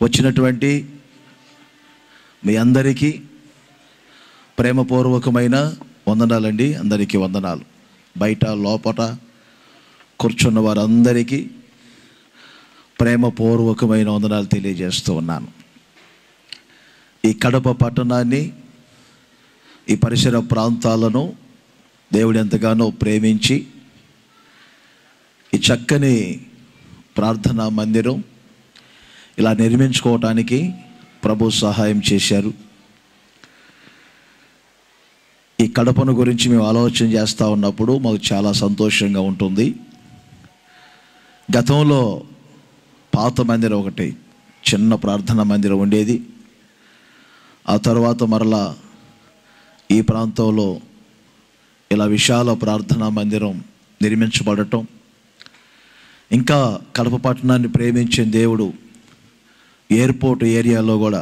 వచ్చినటువంటి మీ అందరికీ ప్రేమపూర్వకమైన వందనాలండి. అందరికీ వందనాలు. బయట లోపట కూర్చున్న వారందరికీ ప్రేమపూర్వకమైన వందనాలు తెలియజేస్తూ ఉన్నాను. ఈ కడప పట్టణాన్ని, ఈ పరిసర ప్రాంతాలను దేవుడు ఎంతగానో ప్రేమించి ఈ చక్కని ప్రార్థనా మందిరం ఇలా నిర్మించుకోవటానికి ప్రభు సహాయం చేశారు. ఈ కడపను గురించి మేము ఆలోచన చేస్తూ ఉన్నప్పుడు మాకు చాలా సంతోషంగా ఉంటుంది. గతంలో పాత మందిరం ఒకటి చిన్న ప్రార్థనా మందిరం ఉండేది. ఆ తర్వాత మరలా ఈ ప్రాంతంలో ఇలా విశాల ప్రార్థనా మందిరం నిర్మించబడటం, ఇంకా కడప పట్టణాన్ని ప్రేమించిన దేవుడు ఎయిర్పోర్ట్ ఏరియాలో కూడా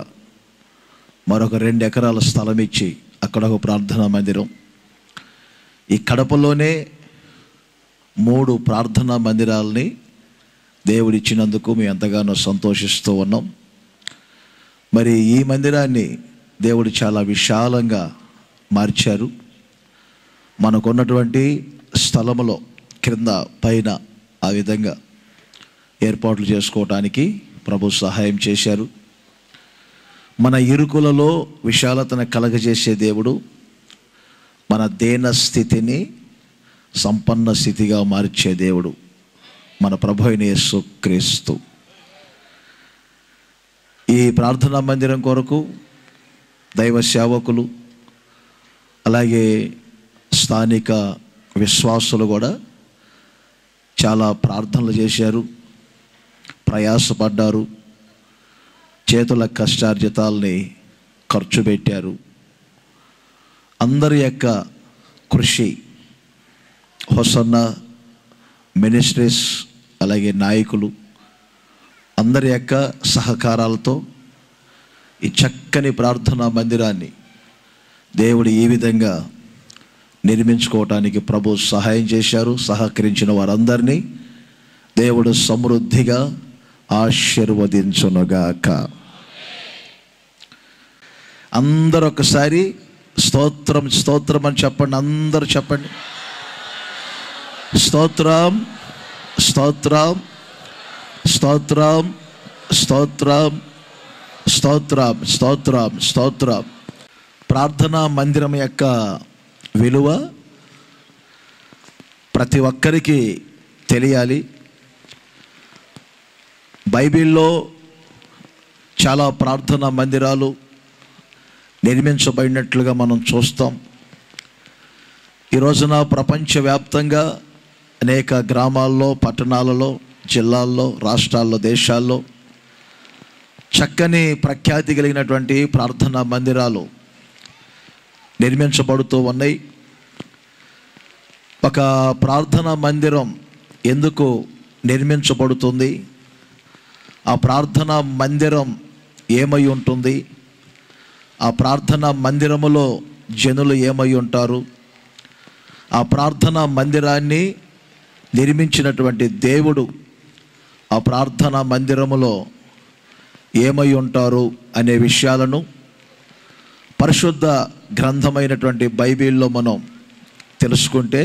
మరొక 2 ఎకరాల స్థలం ఇచ్చి అక్కడ ఒక ప్రార్థనా మందిరం, ఈ కడపలోనే 3 ప్రార్థనా మందిరాలని దేవుడు ఇచ్చినందుకు మేము ఎంతగానో సంతోషిస్తూ ఉన్నాం. మరి ఈ మందిరాన్ని దేవుడు చాలా విశాలంగా మార్చారు. మనకున్నటువంటి స్థలములో కింద పైన ఆ విధంగా ఏర్పాట్లు చేసుకోవటానికి ప్రభు సహాయం చేశారు. మన ఇరుకులలో విశాలతను కలగజేసే దేవుడు మన దీన స్థితిని సంపన్న స్థితిగా మార్చే దేవుడు మన ప్రభు అయిన యేసుక్రీస్తు. ఈ ప్రార్థనా మందిరం కొరకు దైవ సేవకులు అలాగే స్థానిక విశ్వాసులు కూడా చాలా ప్రార్థనలు చేశారు, ప్రయాసపడ్డారు, చేతుల కష్టార్జితాలని ఖర్చు పెట్టారు. అందరి యొక్క కృషి, హోసన్న మినిస్ట్రీస్ అలాగే నాయకులు అందరి యొక్క సహకారాలతో ఈ చక్కని ప్రార్థనా మందిరాన్ని దేవుడు ఈ విధంగా నిర్మించుకోవటానికి ప్రభు సహాయం చేశారు. సహకరించిన వారందరినీ దేవుడు సమృద్ధిగా ఆశీర్వదించునుగాక. అందరూ ఒకసారి స్తోత్రం స్తోత్రం అని చెప్పండి. అందరూ చెప్పండి, స్తోత్రం స్తోత్రం స్తోత్రం స్తోత్రం స్తోత్రం స్తోత్రం స్తోత్రం. ప్రార్థనా మందిరం యొక్క విలువ ప్రతి ఒక్కరికి తెలియాలి. బైబిల్లో చాలా ప్రార్థనా మందిరాలు నిర్మించబడినట్లుగా మనం చూస్తాం. ఈ రోజున ప్రపంచవ్యాప్తంగా అనేక గ్రామాల్లో, పట్టణాలలో, జిల్లాల్లో, రాష్ట్రాల్లో, దేశాల్లో చక్కని ప్రఖ్యాతి కలిగినటువంటి ప్రార్థనా మందిరాలు నిర్మించబడుతూ ఉన్నాయి. ఒక ప్రార్థనా మందిరం ఎందుకు నిర్మించబడుతుంది? ఆ ప్రార్థనా మందిరం ఏమై ఉంటుంది? ఆ ప్రార్థనా మందిరములో జనులు ఏమై ఉంటారు? ఆ ప్రార్థనా మందిరాన్ని నిర్మించినటువంటి దేవుడు ఆ ప్రార్థనా మందిరములో ఏమై ఉంటారు అనే విషయాలను పరిశుద్ధ గ్రంథమైనటువంటి బైబిల్లో మనం తెలుసుకుంటే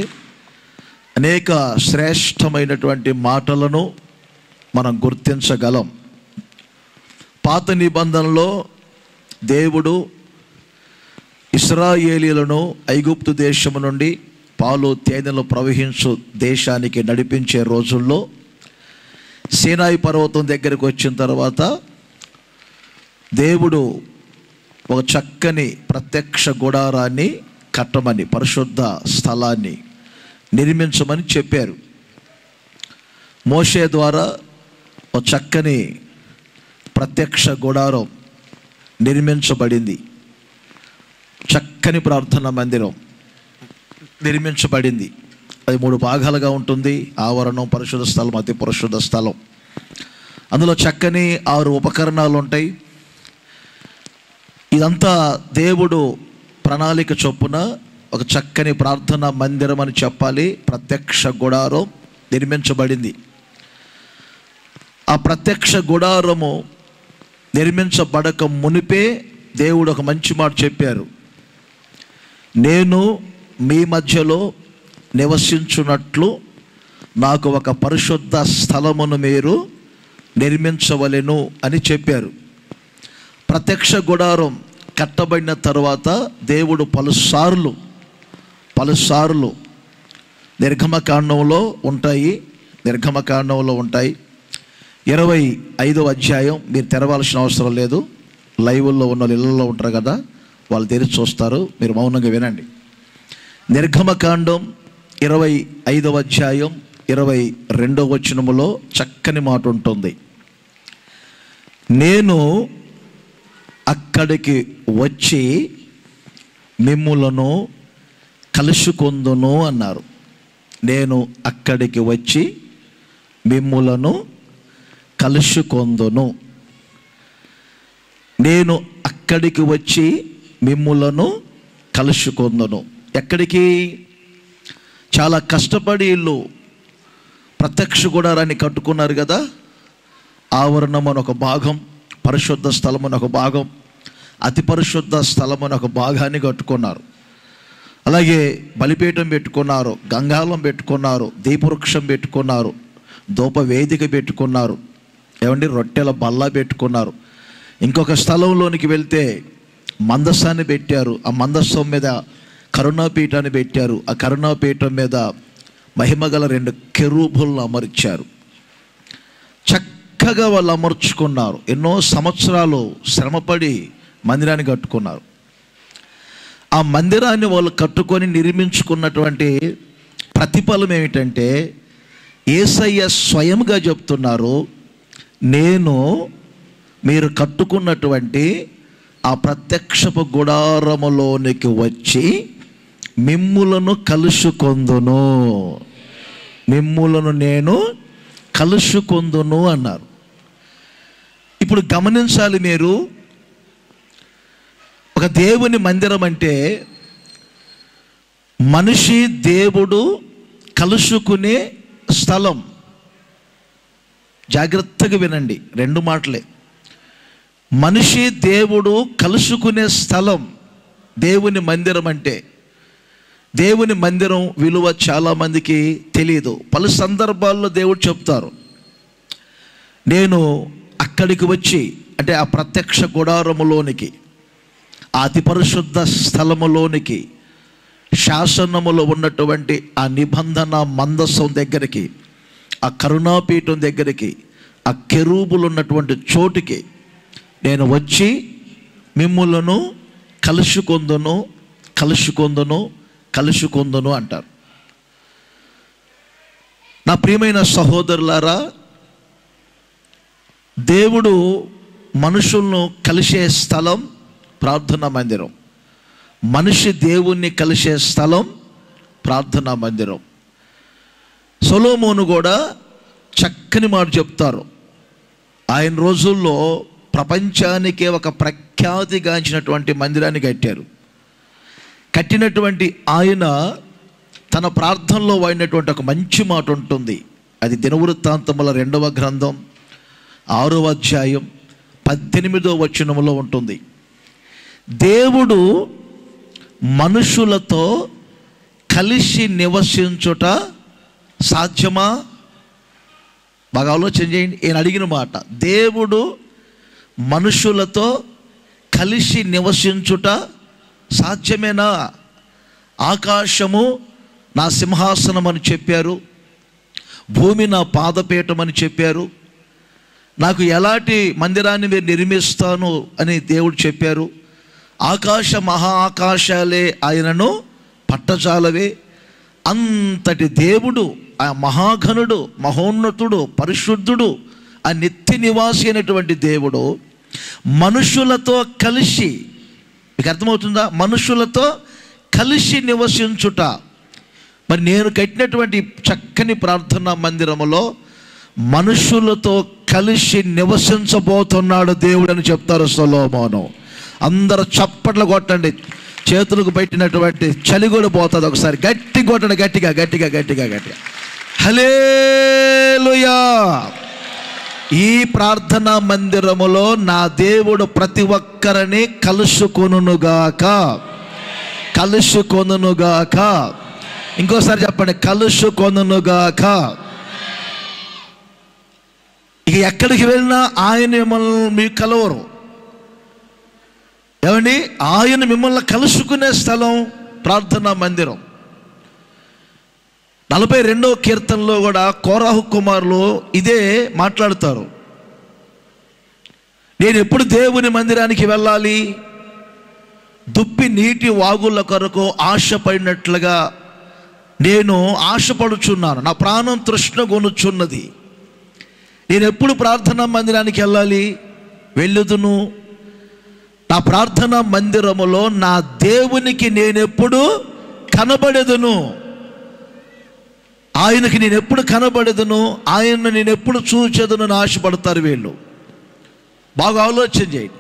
అనేక శ్రేష్టమైనటువంటి మాటలను మనం గుర్తించగలం. పాత నిబంధనలో దేవుడు ఇశ్రాయేలీయులను ఐగుప్తు దేశము నుండి పాలు తేనెలు ప్రవహించు దేశానికి నడిపించే రోజుల్లో సీనాయి పర్వతం దగ్గరికి వచ్చిన తర్వాత దేవుడు ఒక చక్కని ప్రత్యక్ష గుడారాన్ని కట్టమని, పరిశుద్ధ స్థలాన్ని నిర్మించమని చెప్పారు. మోషే ద్వారా ఒక చక్కని ప్రత్యక్ష గుడారం నిర్మించబడింది. చక్కని ప్రార్థనా మందిరం నిర్మించబడింది. అది 3 భాగాలుగా ఉంటుంది. ఆవరణం, పరిశుద్ధ స్థలం, అతి పరిశుద్ధ స్థలం. అందులో చక్కని 6 ఉపకరణాలు ఉంటాయి. ఇదంతా దేవుడు ప్రణాళిక చొప్పున ఒక చక్కని ప్రార్థనా మందిరం అని చెప్పాలి. ప్రత్యక్ష గుడారం నిర్మించబడింది. ఆ ప్రత్యక్ష గుడారము నిర్మించబడక మునిపే దేవుడు ఒక మంచి మాట చెప్పారు. నేను మీ మధ్యలో నివసించున్నట్లు నాకు ఒక పరిశుద్ధ స్థలమును మీరు నిర్మించవలెను అని చెప్పారు. ప్రత్యక్ష గుడారం కట్టబడిన తర్వాత దేవుడు పలుసార్లు నిర్గమకాండంలో ఉంటాయి. 25వ అధ్యాయం మీరు తెరవాల్సిన అవసరం లేదు. లైవ్లో ఉన్న వాళ్ళు ఇళ్ళల్లో ఉంటారు కదా, వాళ్ళు తెరిచి చూస్తారు, మీరు మౌనంగా వినండి. నిర్గమకాండం 25వ అధ్యాయం 22వ వచనములో చక్కని మాట ఉంటుంది. నేను అక్కడికి వచ్చి మిమ్ములను కలుసుకొందును అన్నారు. నేను అక్కడికి వచ్చి మిమ్ములను కలుసుకొందును. నేను అక్కడికి వచ్చి మిమ్ములను కలుసుకొందును. ఎక్కడికి? చాలా కష్టపడి ఇల్లు ప్రత్యక్ష గుడారాన్ని కట్టుకున్నారు కదా. ఆవరణం అని ఒక భాగం, పరిశుద్ధ స్థలం అని ఒక భాగం, అతి పరిశుద్ధ స్థలం అని ఒక భాగాన్ని కట్టుకున్నారు. అలాగే బలిపీఠం పెట్టుకున్నారు, గంగాళం పెట్టుకున్నారు, దీపవృక్షం పెట్టుకున్నారు, ధూప వేదిక పెట్టుకున్నారు, రొట్టెల బల్ల పెట్టుకున్నారు. ఇంకొక స్థలంలోనికి వెళ్తే మందస్సాన్ని పెట్టారు. ఆ మందస్సం మీద కరుణాపీఠాన్ని పెట్టారు. ఆ కరుణాపీఠం మీద మహిమగల 2 కెరూబులను అమర్చారు. చక్కగా వాళ్ళు అమర్చుకున్నారు. ఎన్నో సంవత్సరాలు శ్రమపడి మందిరాన్ని కట్టుకున్నారు. ఆ మందిరాన్ని వాళ్ళు కట్టుకొని నిర్మించుకున్నటువంటి ప్రతిఫలం ఏమిటంటే, యేసయ్య స్వయంగా చెప్తున్నారు, నేను మీరు కట్టుకున్నటువంటి ఆ ప్రత్యక్షపు గుడారములోనికి వచ్చి మిమ్ములను కలుసుకొందును, మిమ్ములను నేను కలుసుకొందును అన్నారు. ఇప్పుడు గమనించాలి మీరు, ఒక దేవుని మందిరం అంటే మనిషి దేవుడు కలుసుకునే స్థలం. జాగ్రత్తగా వినండి, 2 మాటలే. మనిషి దేవుడు కలుసుకునే స్థలం దేవుని మందిరం అంటే. దేవుని మందిరం విలువ చాలామందికి తెలియదు. పలు సందర్భాల్లో దేవుడు చెప్తారు, నేను అక్కడికి వచ్చి, అంటే ఆ ప్రత్యక్ష గుడారములోనికి, ఆ అతి పరిశుద్ధ స్థలములోనికి, శాసనములో ఉన్నటువంటి ఆ నిబంధన మందసం దగ్గరికి, ఆ కరుణాపీఠం దగ్గరికి, ఆ కెరూబులు ఉన్నటువంటి చోటుకి నేను వచ్చి మిమ్ములను కలుసుకొందును, కలుసుకొందును, కలుసుకొందును అంటారు. నా ప్రియమైన సహోదరులారా, దేవుడు మనుషులను కలిసే స్థలం ప్రార్థనా మందిరం. మనిషి దేవుణ్ణి కలిసే స్థలం ప్రార్థనా మందిరం. సొలొమోను కూడా చక్కని మాట చెప్తారు. ఆయన రోజుల్లో ప్రపంచానికే ఒక ప్రఖ్యాతిగాంచినటువంటి మందిరాన్ని కట్టారు. కట్టినటువంటి ఆయన తన ప్రార్థనలో వాడినటువంటి ఒక మంచి మాట ఉంటుంది. అది దినవృత్తాంతముల 2వ గ్రంథం 6వ అధ్యాయం 18వ వచనములో ఉంటుంది. దేవుడు మనుషులతో కలిసి నివసించుట సాధ్యమా? బాగా ఆలోచన చేయండి. ఈయన అడిగిన మాట, దేవుడు మనుషులతో కలిసి నివసించుట సాధ్యమేనా? ఆకాశము నా సింహాసనం అని చెప్పారు, భూమి నా పాదపీఠం అని చెప్పారు, నాకు ఎలాంటి మందిరాన్ని మీరు నిర్మిస్తాను అని దేవుడు చెప్పారు. ఆకాశ మహా ఆకాశాలే ఆయనను పట్టజాలవే. అంతటి దేవుడు, ఆ మహాఘనుడు, మహోన్నతుడు, పరిశుద్ధుడు, ఆ నిత్య నివాసి అయినటువంటి దేవుడు మనుషులతో కలిసి, మీకు అర్థమవుతుందా? మనుషులతో కలిసి నివసించుట. మరి నేను కట్టినటువంటి చక్కని ప్రార్థనా మందిరములో మనుషులతో కలిసి నివసించబోతున్నాడు దేవుడు అని చెప్తారు సొలొమోను. అందరూ చప్పట్లు కొట్టండి, చేతులకు పెట్టినటువంటి చలి కూడా పోతుంది. ఒకసారి గట్టి కొట్టండి, గట్టిగా గట్టిగా గట్టిగా గట్టిగా. హల్లెలూయా. ఈ ప్రార్థనా మందిరములో నా దేవుడు ప్రతి ఒక్కరిని కలుసుకొనుగాక. కలుసుకొనుగాక. ఇంకోసారి చెప్పండి, కలుసుకొనుగాక. ఇక ఎక్కడికి వెళ్ళినా ఆయన మిమ్మల్ని మీకు కలవరు. ఏమండి, ఆయన మిమ్మల్ని కలుసుకునే స్థలం ప్రార్థనా మందిరం. 42వ కీర్తనలో కూడా కోరాహు కుమారులు ఇదే మాట్లాడతారు. నేను ఎప్పుడు దేవుని మందిరానికి వెళ్ళాలి? దుప్పి నీటి వాగుల కొరకు ఆశపడినట్లుగా నేను ఆశపడుచున్నాను. నా ప్రాణం తృష్ణ గొనుచున్నది. నేను ఎప్పుడు ప్రార్థనా మందిరానికి వెళ్ళాలి? వెళ్ళుదును. నా ప్రార్థనా మందిరములో నా దేవునికి నేనెప్పుడు కనబడేదును. ఆయనకి నేను ఎప్పుడు కనబడేదును, ఆయన్ను నేను ఎప్పుడు చూచేదును అని ఆశపడతారు వీళ్ళు. బాగా ఆలోచన చేయండి.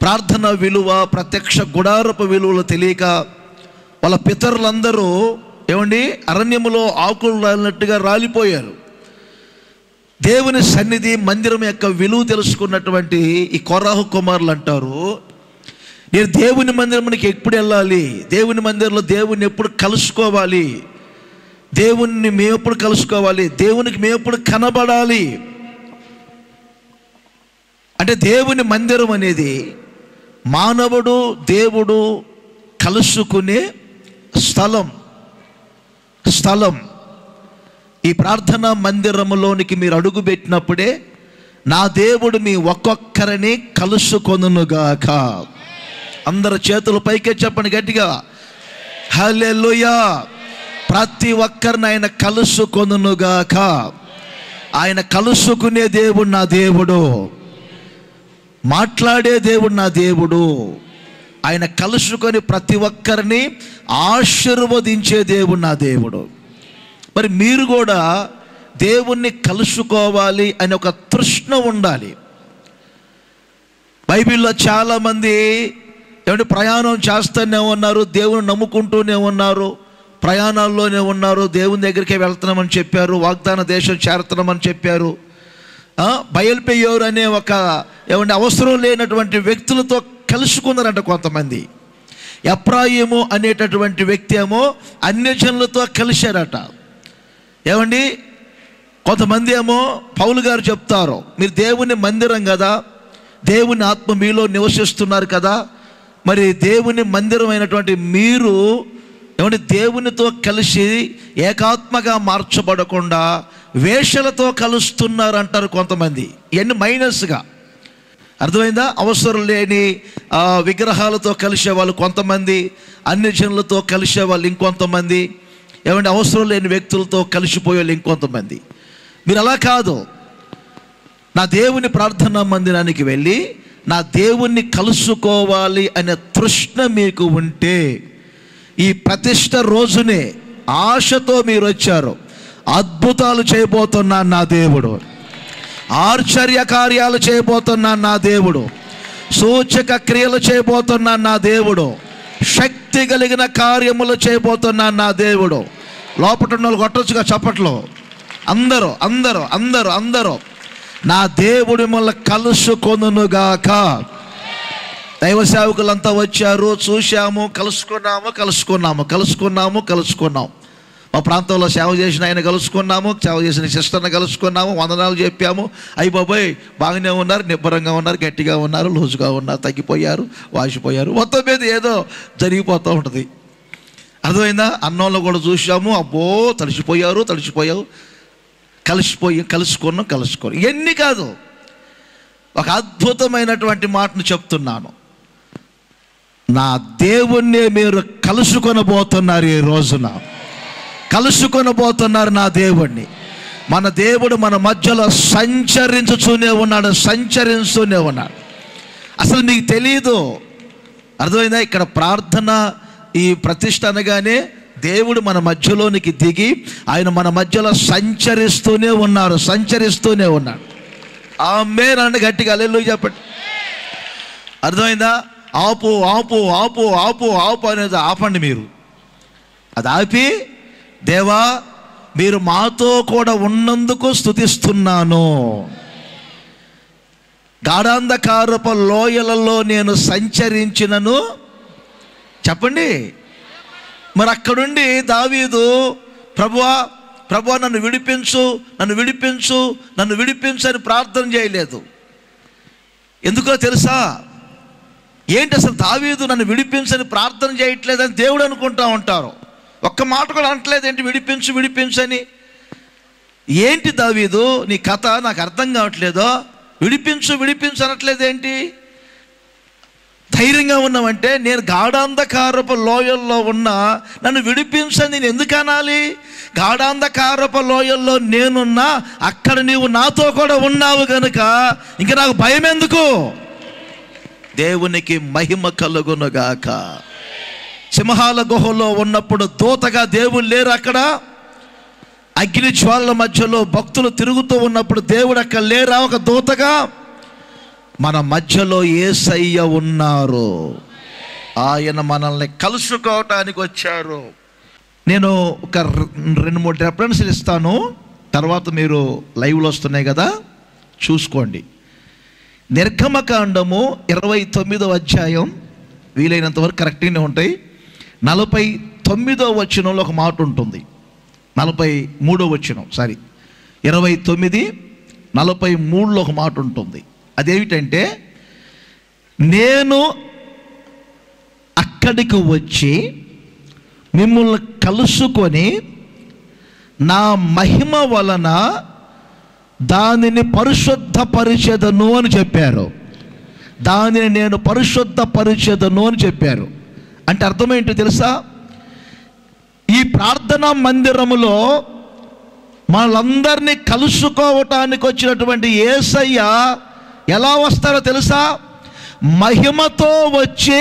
ప్రార్థన విలువ, ప్రత్యక్ష గుడారపు విలువలు తెలియక వాళ్ళ పితరులందరూ ఏమండి అరణ్యములో ఆకులు రాలినట్టుగా రాలిపోయారు. దేవుని సన్నిధి, మందిరం యొక్క విలువ తెలుసుకున్నటువంటి ఈ కోరాహు కుమారులు అంటారు, నేను దేవుని మందిరానికి ఎప్పుడు వెళ్ళాలి? దేవుని మందిరంలో దేవుని ఎప్పుడు కలుసుకోవాలి? దేవుణ్ణి మేము ఎప్పుడు కలుసుకోవాలి? దేవునికి మేము ఎప్పుడు కనబడాలి? అంటే దేవుని మందిరం అనేది మానవుడు దేవుడు కలుసుకునే స్థలం. ఈ ప్రార్థనా మందిరములోనికి మీరు అడుగు పెట్టినప్పుడే నా దేవుడు మీ ఒక్కొక్కరిని కలుసుకొనుగాక. అందరు చేతులు పైకే చెప్పండి గట్టిగా, హల్లెలూయా. ప్రతి ఒక్కరిని ఆయన కలుసుకొనుగాక. ఆయన కలుసుకునే దేవుడు నా దేవుడు, మాట్లాడే దేవుడు నా దేవుడు. ఆయన కలుసుకొని ప్రతి ఒక్కరిని ఆశీర్వదించే దేవుడు నా దేవుడు. మరి మీరు కూడా దేవుణ్ణి కలుసుకోవాలి అనే ఒక తృష్ణ ఉండాలి. బైబిల్లో చాలామంది ఏమంటే ప్రయాణం చేస్తూనే ఉన్నారు, దేవుని నమ్ముకుంటూనే ఉన్నారు, ప్రయాణాల్లోనే ఉన్నారు, దేవుని దగ్గరికే వెళ్తున్నామని చెప్పారు, వాగ్దాన దేశం చేరుతున్నామని చెప్పారు. బయల్పెయ్యోరు అనే ఒక ఏమంటే అవసరం లేనటువంటి వ్యక్తులతో కలుసుకున్నారంట కొంతమంది. ఎఫ్రాయిము అనేటటువంటి వ్యక్తి ఏమో అన్యజనులతో కలిశారట. ఏమండి, కొంతమంది ఏమో పౌలు గారు చెప్తారు, మీరు దేవుని మందిరం కదా, దేవుని ఆత్మ మీలో నివసిస్తున్నారు కదా, మరి దేవుని మందిరం అయినటువంటి మీరు ఏమంటే దేవునితో కలిసి ఏకాత్మగా మార్చబడకుండా వేషలతో కలుస్తున్నారు అంటారు కొంతమంది. ఇవన్నీ మైనస్గా అర్థమైందా? అవసరం లేని విగ్రహాలతో కలిసేవాళ్ళు కొంతమంది, అన్ని జనులతో కలిసేవాళ్ళు ఇంకొంతమంది, ఏమంటే అవసరం లేని వ్యక్తులతో కలిసిపోయేవాళ్ళు ఇంకొంతమంది. మీరు అలా కాదు. నా దేవుని ప్రార్థనా మందిరానికి వెళ్ళి నా దేవుణ్ణి కలుసుకోవాలి అనే తృష్ణ మీకు ఉంటే, ఈ ప్రతిష్ట రోజునే ఆశతో మీరు వచ్చారు. అద్భుతాలు చేయబోతున్నాను నా దేవుడు, ఆశ్చర్య కార్యాలు చేయబోతున్నాను నా దేవుడు, సూచక క్రియలు చేయబోతున్నాను నా దేవుడు, శక్తి కలిగిన కార్యములు చేయబోతున్నాను నా దేవుడు. లోపల ఉన్న వాళ్ళు కొట్టొచ్చుగా చప్పట్లో. అందరూ అందరూ అందరూ అందరూ నా దేవుడు మిమ్మల్ని కలుసుకొనుగాక. దైవ సేవకులంతా వచ్చారు, చూశాము, కలుసుకున్నాము. మా ప్రాంతంలో సేవ చేసిన ఆయన కలుసుకున్నాము, సేవ చేసిన సిస్టర్ని కలుసుకున్నాము, వందనాలు చెప్పాము. అయ్యి బాబోయ్ బాగానే ఉన్నారు, నిబ్బరంగా ఉన్నారు, గట్టిగా ఉన్నారు, లూజుగా ఉన్నారు, తగ్గిపోయారు, వాసిపోయారు. మొత్తం మీద ఏదో జరిగిపోతూ ఉంటుంది. అర్థమైందా? అన్నంలో కూడా చూసాము, అబ్బో తడిసిపోయారు, కలుసుకోను. ఇవన్నీ కాదు, ఒక అద్భుతమైనటువంటి మాటను చెప్తున్నాను. నా దేవుణ్ణి మీరు కలుసుకొనబోతున్నారు. ఈ రోజున కలుసుకొనబోతున్నారు నా దేవుణ్ణి. మన దేవుడు మన మధ్యలో సంచరిస్తూనే ఉన్నాడు. అసలు మీకు తెలీదు. అర్థమైందా? ఇక్కడ ప్రార్థన, ఈ ప్రతిష్ట అనగానే దేవుడు మన మధ్యలోనికి దిగి ఆయన మన మధ్యలో సంచరిస్తూనే ఉన్నాడు. ఆమేన్ అంటే గట్టిగా హల్లెలూయా చెప్పండి. అర్థమైందా? ఆపు అనేది ఆపండి. మీరు అది ఆపి, దేవా మీరు మాతో కూడా ఉన్నందుకు స్తుతిస్తున్నాను. గాఢాంధకారపు లోయలలో నేను సంచరించినను, చెప్పండి. మరి అక్కడుండి దావీదు ప్రభువా ప్రభువా నన్ను విడిపించు, నన్ను విడిపించు, నన్ను విడిపించు అని ప్రార్థన చేయలేదు. ఎందుకో తెలుసా? ఏంటి అసలు దావీదు నన్ను విడిపించని ప్రార్థన చేయట్లేదని దేవుడు అనుకుంటా ఉంటారు. ఒక్క మాట కూడా అనట్లేదు, ఏంటి విడిపించు విడిపించు అని. ఏంటి దావీదు నీ కథ, నాకు అర్థం కావట్లేదో. విడిపించు విడిపించు అనట్లేదు ఏంటి? ధైర్యంగా ఉన్నామంటే నేను గాఢాంధకారపు లోయల్లో ఉన్నా, నన్ను విడిపించని నేను ఎందుకు అనాలి? గాఢాంధకారపు లోయల్లో నేనున్నా, అక్కడ నీవు నాతో కూడా ఉన్నావు కనుక ఇంక నాకు భయం ఎందుకు? దేవునికి మహిమ కలుగునుగాక. సింహాల గుహలో ఉన్నప్పుడు దూతగా దేవుడు లేరు అక్కడ. అగ్ని జ్వాలల మధ్యలో భక్తులు తిరుగుతూ ఉన్నప్పుడు దేవుడు అక్కడ లేరా ఒక దూతగా? మన మధ్యలో యేసయ్య ఉన్నారు. ఆయన మనల్ని కలుసుకోవటానికి వచ్చారు. నేను ఒక 2-3 రెఫరెన్స్లు ఇస్తాను, తర్వాత మీరు లైవ్లో వస్తున్నాయి కదా చూసుకోండి. నిర్గమకాండము 29వ అధ్యాయం, వీలైనంత వరకు కరెక్ట్గానే ఉంటాయి. 49వ వచనంలో ఒక మాట ఉంటుంది. 43వ వచనం 29:43లో ఒక మాట ఉంటుంది. అదేమిటంటే, నేను అక్కడికి వచ్చి మిమ్మల్ని కలుసుకొని నా మహిమ వలన దానిని పరిశుద్ధపరిచెదను అని చెప్పారు. దానిని నేను పరిశుద్ధపరిచెదను అని చెప్పారు. అంటే అర్థమేంటో తెలుసా? ఈ ప్రార్థనా మందిరములో మనలందరినీ కలుసుకోవటానికి వచ్చినటువంటి యేసయ్య ఎలా వస్తారో తెలుసా? మహిమతో వచ్చి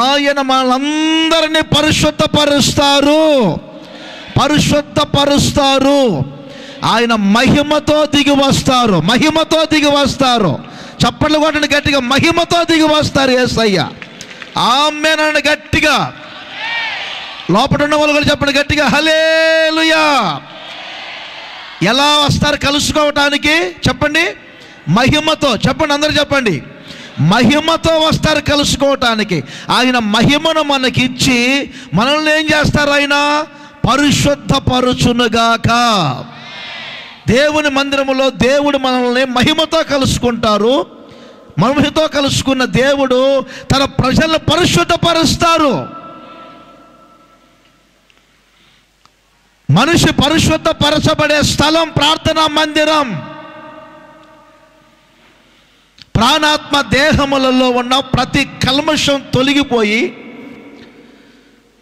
ఆయన మనలందరినీ పరిశుద్ధపరుస్తారు. ఆయన మహిమతో దిగి వస్తారు. మహిమతో దిగి వస్తారు. చప్పట్లు కొట్టండి గట్టిగా, మహిమతో దిగి వస్తారు యేసయ్య. ఆమేన్ గట్టిగా. లోపల ఉన్న వాళ్ళు కూడా చెప్పండి గట్టిగా, హల్లెలూయా. ఎలా వస్తారు కలుసుకోవటానికి? చెప్పండి, మహిమతో. చెప్పండి, అందరూ చెప్పండి, మహిమతో వస్తారు కలుసుకోవటానికి. ఆయన మహిమను మనకిచ్చి మనల్ని ఏం చేస్తారు? ఆయన పరిశుద్ధపరుచునుగాక. దేవుని మందిరములో దేవుడు మనల్ని మహిమతో కలుసుకుంటారు. మహిమతో కలుసుకున్న దేవుడు తన ప్రజలను పరిశుద్ధపరుస్తారు. మనిషి పరిశుద్ధపరచబడే స్థలం ప్రార్థనా మందిరం. ప్రాణాత్మ దేహములలో ఉన్న ప్రతి కల్మషం తొలగిపోయి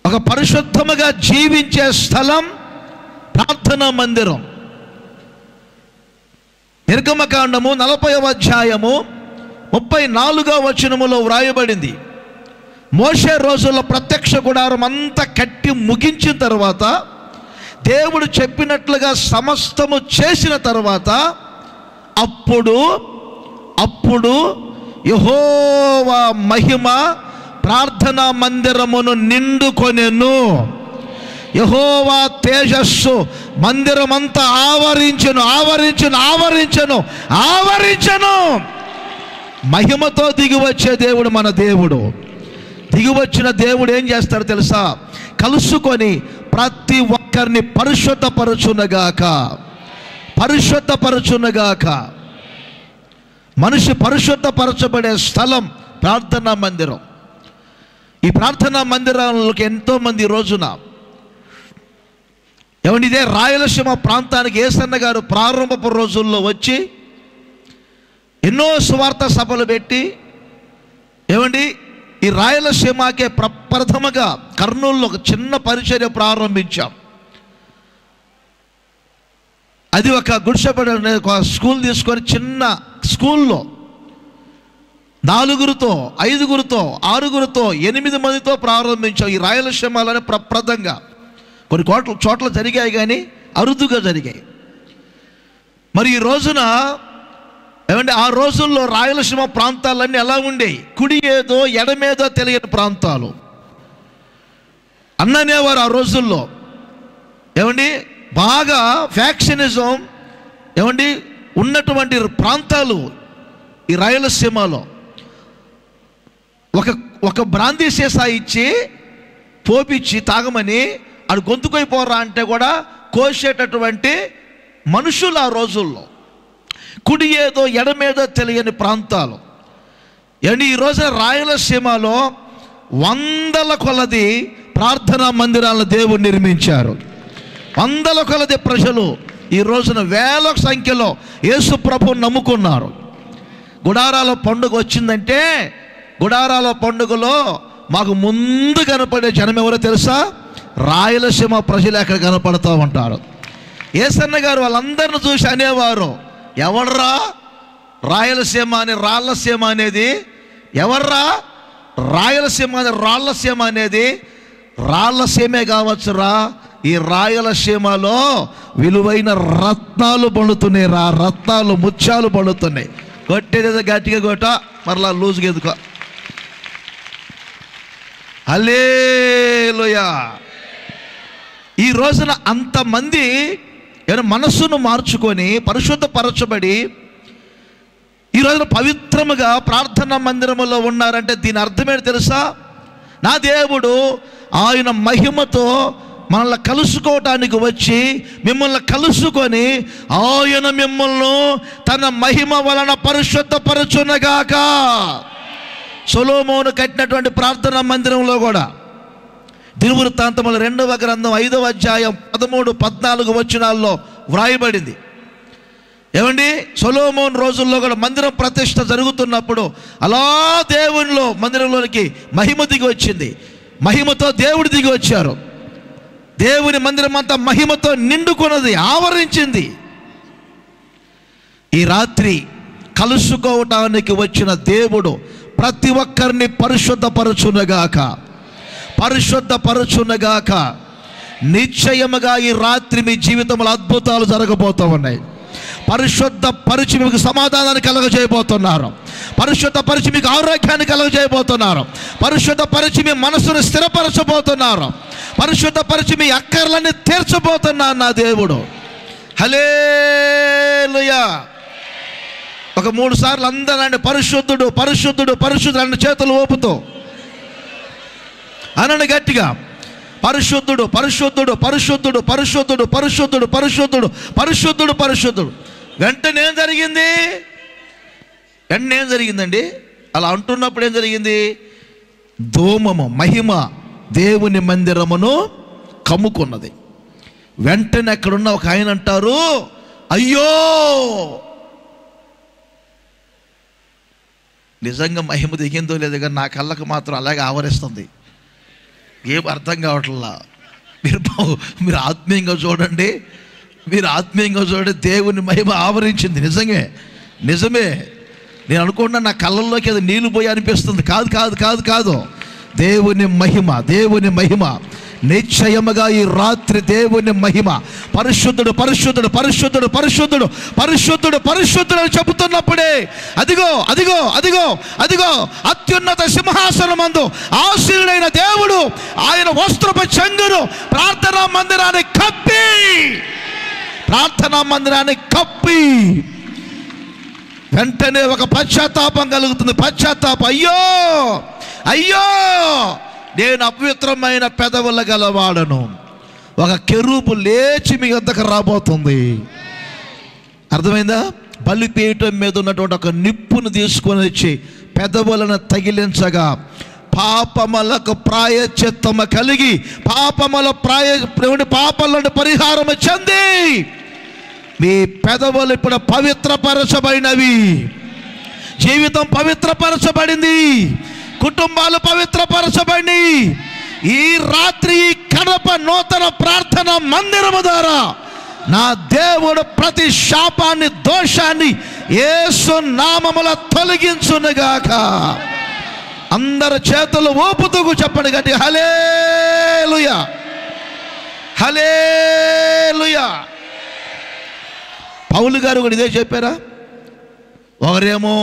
ఒక పరిశుద్ధముగా జీవించే స్థలం ప్రార్థనా మందిరం. నిర్గమకాండము 40వ అధ్యాయము 34వ వచనములో వ్రాయబడింది. మోషే రోజుల్లో ప్రత్యక్ష గుడారం అంతా కట్టి ముగించిన తర్వాత, దేవుడు చెప్పినట్లుగా సమస్తము చేసిన తర్వాత, అప్పుడు యెహోవా మహిమ ప్రార్థనా మందిరమును నిండుకొనెను. యెహోవా తేజస్సు మందిరమంతా ఆవరించెను. మహిమతో దిగి వచ్చే దేవుడు మన దేవుడు. దిగి వచ్చిన దేవుడు ఏం చేస్తారో తెలుసా? కలుసుకొని ప్రతి ఒక్కరిని పరిశుద్ధపరచునగాక. మనిషి పరిశుద్ధపరచబడే స్థలం ప్రార్థనా మందిరం. ఈ ప్రార్థనా మందిరాలకి ఎంతోమంది ఈ రోజున ఇదే రాయలసీమ ప్రాంతానికి యేసన్న గారు ప్రారంభపు రోజుల్లో వచ్చి ఎన్నో సువార్త సభలు పెట్టి ఈ రాయలసీమకే ప్రప్రథమగా కర్నూలులో ఒక చిన్న పరిచర్య ప్రారంభించాం. అది ఒక గుడిసెపడ స్కూల్ తీసుకొని చిన్న స్కూల్లో 4గురితో 5గురితో 6గురితో 8 మందితో ప్రారంభించాం. ఈ రాయలసీమలోనే ప్రప్రదంగా కొన్ని చోట్ల జరిగాయి, కానీ అరుదుగా జరిగాయి. మరి ఈ రోజున ఆ రోజుల్లో రాయలసీమ ప్రాంతాలన్నీ ఎలా ఉండేవి? కుడి ఏదో ఎడమేదో తెలియని ప్రాంతాలు అన్ననేవారు ఆ రోజుల్లో. బాగా ఫ్యాక్షనిజం ఉన్నటువంటి ప్రాంతాలు ఈ రాయలసీమలో ఒక బ్రాందీ సీసా ఇచ్చి పోపిచ్చి తాగమని ఆడు గొంతుకొయిపోరా అంటే కూడా కోసేటటువంటి మనుషులు ఆ రోజుల్లో. కుడి ఏదో ఎడమేదో తెలియని ప్రాంతాలు. ఈ రోజున రాయలసీమలో వందల కొలది ప్రార్థనా మందిరాలను దేవుడు నిర్మించారు. వందల కొలది ప్రజలు ఈ రోజున వేల సంఖ్యలో యేసు ప్రభువుని నమ్ముకున్నారు. గుడారాల పండుగ వచ్చిందంటే గుడారాల పండుగలో మాకు ముందు కనపడే జనం ఎవరో తెలుసా? రాయలసీమ ప్రజలు ఎక్కడ కనపడుతూ ఉంటారు. యేసన్న గారు వాళ్ళందరిని చూసి అనేవారు, ఎవర్రా రాయలసీమ అని రాళ్ళసీమ అనేది? ఎవర్రా రాయలసీమ అని రాళ్ళసీమ అనేది? రాళ్ళసీమే కావచ్చురా, ఈ రాయలసీమలో విలువైన రత్నాలు పండుతున్నాయి రా, రత్నాలు ముత్యాలు పండుతున్నాయి. కొట్టేదేదో గట్టిగా కొట్ట, మరలా లూజుగా ఎదుకో. హల్లెలూయా. ఈ రోజున అంతమంది మనస్సును మార్చుకొని పరిశుద్ధపరచబడి ఈ రోజున పవిత్రముగా ప్రార్థనా మందిరములో ఉన్నారంటే దీని అర్థమేంటి తెలుసా? నా దేవుడు ఆయన మహిమతో మనల్ని కలుసుకోవటానికి వచ్చి మిమ్మల్ని కలుసుకొని ఆయన మిమ్మల్ని తన మహిమ వలన పరిశుద్ధపరచునగాక. సొలొమోను కట్టినటువంటి ప్రార్థనా మందిరంలో కూడా దినవృత్తాంతముల 2వ గ్రంథం 5వ అధ్యాయం 13-14 వచనాల్లో వ్రాయబడింది. ఏమండి, సొలొమోను రోజుల్లో కూడా మందిరం ప్రతిష్ఠ జరుగుతున్నప్పుడు అలా దేవునిలో మందిరంలోనికి మహిమ దిగి వచ్చింది. మహిమతో దేవుడు దిగి వచ్చారు. దేవుని మందిరం అంతా మహిమతో నిండుకున్నది, ఆవరించింది. ఈ రాత్రి కలుసుకోవటానికి వచ్చిన దేవుడు ప్రతి ఒక్కరిని పరిశుద్ధపరచునగాక, పరిశుద్ధపరచునగాక. నిశ్చయముగా ఈ రాత్రి మీ జీవితంలో అద్భుతాలు జరగబోతూ ఉన్నాయి. పరిశుద్ధపరిచి మీకు సమాధానాన్ని కలగజేయబోతున్నారు. పరిశుద్ధపరిచి మీకు ఆరోగ్యాన్ని కలగజేయబోతున్నారు. పరిశుద్ధపరిచి మీ మనసును స్థిరపరచబోతున్నారు. పరిశుద్ధపరిచి మీ అక్కర్లన్నీ తీర్చబోతున్నారు నా దేవుడు. హల్లెలూయా. ఒక 3 సార్లు అందరండి పరిశుద్ధుడు పరిశుద్ధుడు పరిశుద్ధుడు అన్న చేతులు ఊపుతూ అనండి గట్టిగా, పరిశుద్ధుడు పరిశుద్ధుడు పరిశుద్ధుడు పరిశుద్ధుడు పరిశుద్ధుడు పరిశుద్ధుడు పరిశుద్ధుడు పరిశుద్ధుడు. వెంటనే ఏం జరిగింది? వెంటనే ఏం జరిగిందండి? అలా అంటున్నప్పుడు ఏం జరిగింది? ధూమము మహిమ దేవుని మందిరమును కమ్ముకున్నది. వెంటనే అక్కడున్న ఒక ఆయన అంటారు, అయ్యో నిజంగా మహిమ దిగిందో లేదో కానీ నా కళ్ళకు మాత్రం అలాగే ఆవరిస్తుంది. ఏం అర్థం కావట్లా. మీరు ఆత్మీయంగా చూడండి, మీరు ఆత్మీయంగా చూడండి. దేవుని మహిమ ఆవరించింది. నిజమే. నేను అనుకుంటున్నా నా కళ్ళల్లోకి అది నీళ్లు పోయి అనిపిస్తుంది. కాదు కాదు కాదు కాదు దేవుని మహిమ నిశ్చయముగా ఈ రాత్రి దేవుని మహిమ. పరిశుద్ధుడు పరిశుద్ధుడు పరిశుద్ధుడు పరిశుద్ధుడు పరిశుద్ధుడు పరిశుద్ధుడు అని చెబుతున్నప్పుడే అదిగో అదిగో అదిగో అదిగో అత్యున్నత సింహాసనమందు ఆసీనుడైన దేవుడు ఆయన వస్త్రపు చెంగును ప్రార్థనా మందిరాన్ని కప్పి వెంటనే ఒక పశ్చాత్తాపం కలుగుతుంది. పశ్చాత్తాపం, అయ్యో అయ్యో నేను అపవిత్రమైన పెదవుల గలవాడను. ఒక కెరూబు లేచి మీ వద్దకు రాబోతుంది. అర్థమైందా? బలిపీఠం మీద ఉన్నటువంటి ఒక నిప్పును తీసుకొని వచ్చి పెదవులను తగిలించగా పాపములకు ప్రాయశ్చిత్తము కలిగి పాపముల పరిహారము చెంది మీ పెదవులు ఇప్పుడు పవిత్రపరచబడినవి. జీవితం పవిత్రపరచబడింది. కుటుంబాలు పవిత్రపరచబడి ఈ రాత్రి ఈ కడప నూతన ప్రార్థన మందిరము ద్వారా నా దేవుడు ప్రతి శాపాన్ని దోషాన్ని యేసు నామములో తొలగించునుగాక. అందరు చేతులు ఊపుతూ చెప్పండి గట్టి, హల్లెలూయా హల్లెలూయా. పౌలు గారు కూడా ఇదే చెప్పారా? ఒకరేమో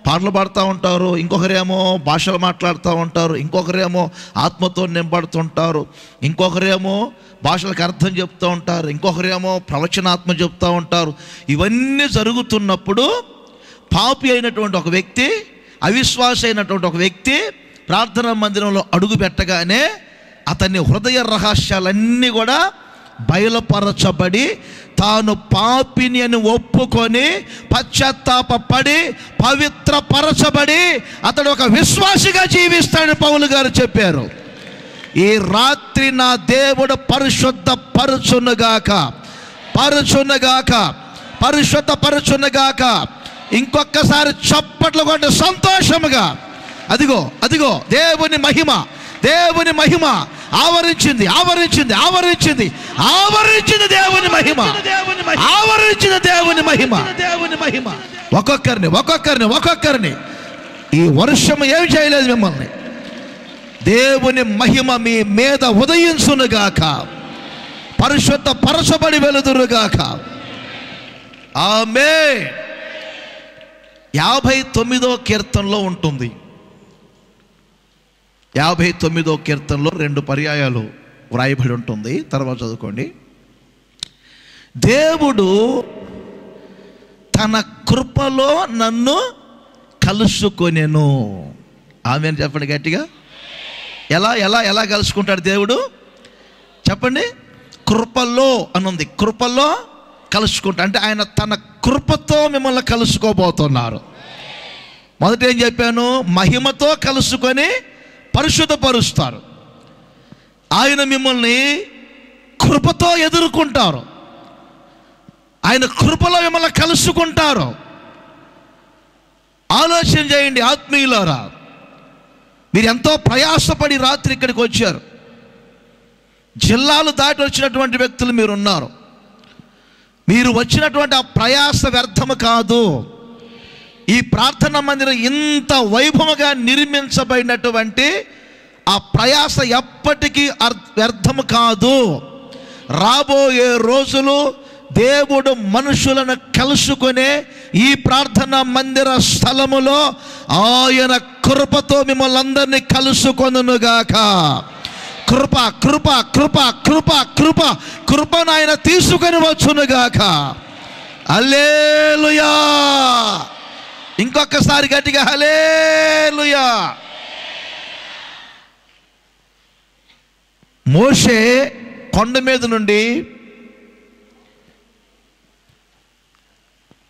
పాటలు పాడుతూ ఉంటారు, ఇంకొకరేమో భాషలు మాట్లాడుతూ ఉంటారు, ఇంకొకరేమో ఆత్మతో నింపడుతుంటారు, ఇంకొకరేమో భాషలకు అర్థం చెప్తూ ఉంటారు, ఇంకొకరేమో ప్రవచనాత్మ చెప్తూ ఉంటారు. ఇవన్నీ జరుగుతున్నప్పుడు పాపి అయినటువంటి ఒక వ్యక్తి, అవిశ్వాసి అయినటువంటి ఒక వ్యక్తి ప్రార్థనా మందిరంలో అడుగు పెట్టగానే అతని హృదయ రహస్యాలన్నీ కూడా బయలుపరచబడి తాను పాపిని అని ఒప్పుకొని పశ్చాత్తాపడి పవిత్రపరచబడి అతడు ఒక విశ్వాసిగా జీవిస్తాడని పౌలు గారు చెప్పారు. ఈ రాత్రి నా దేవుడు పరిశుద్ధ పరుచునుగాక, పరిశుద్ధపరచునుగాక. ఇంకొకసారి చప్పట్లు కొట్టి సంతోషముగా, అదిగో అదిగో దేవుని మహిమ ఆవరించింది దేవుని మహిమ. ఒక్కొక్కరిని ఈ వర్షం ఏం చేయలేదు మిమ్మల్ని. దేవుని మహిమ మీ మీద ఉదయించునుగాక, పరిశుద్ధ పరచబడి వెలుదురుగాక. ఆమేన్. 59వ కీర్తనలో ఉంటుంది. 59వ కీర్తనలో 2 పర్యాయాలు వ్రాయబడి ఉంటుంది. తర్వాత చదువుకోండి. దేవుడు తన కృపలో నన్ను కలుసుకొనెను. ఆమేన్ చెప్పండి గట్టిగా. ఎలా ఎలా ఎలా కలుసుకుంటాడు దేవుడు చెప్పండి. కృపలో అని ఉంది. కృపలో కలుసుకుంటా అంటే ఆయన తన కృపతో మిమ్మల్ని కలుసుకోబోతున్నారు. మొదట ఏం చెప్పాను? మహిమతో కలుసుకొని పరిశుద్ధపరుస్తారు. ఆయన మిమ్మల్ని కృపతో ఎదుర్కొంటారు. ఆయన కృపలో మిమ్మల్ని కలుసుకుంటారు. ఆలోచన చేయండి ఆత్మీయులారా. మీరు ఎంతో ప్రయాసపడి రాత్రి ఇక్కడికి వచ్చారు. జిల్లాలు దాటి వచ్చినటువంటి వ్యక్తులు మీరు ఉన్నారు. మీరు వచ్చినటువంటి ఆ ప్రయాస వ్యర్థము కాదు. ఈ ప్రార్థనా మందిరం ఇంత వైభవంగా నిర్మించబడినటువంటి ఆ ప్రయాస ఎప్పటికీ వ్యర్థము కాదు. రాబోయే రోజులు దేవుడు మనుషులను కలుసుకునే ఈ ప్రార్థనా మందిర స్థలములో ఆయన కృపతో మిమ్మల్ని అందరినీ కలుసుకొనుగాక. కృప కృప కృప కృప కృప కృపను ఆయన తీసుకొని వచ్చునుగాక. హల్లెలూయా. ఇంకొకసారి గట్టిగా హల్లెలూయా. మోషే కొండ మీద నుండి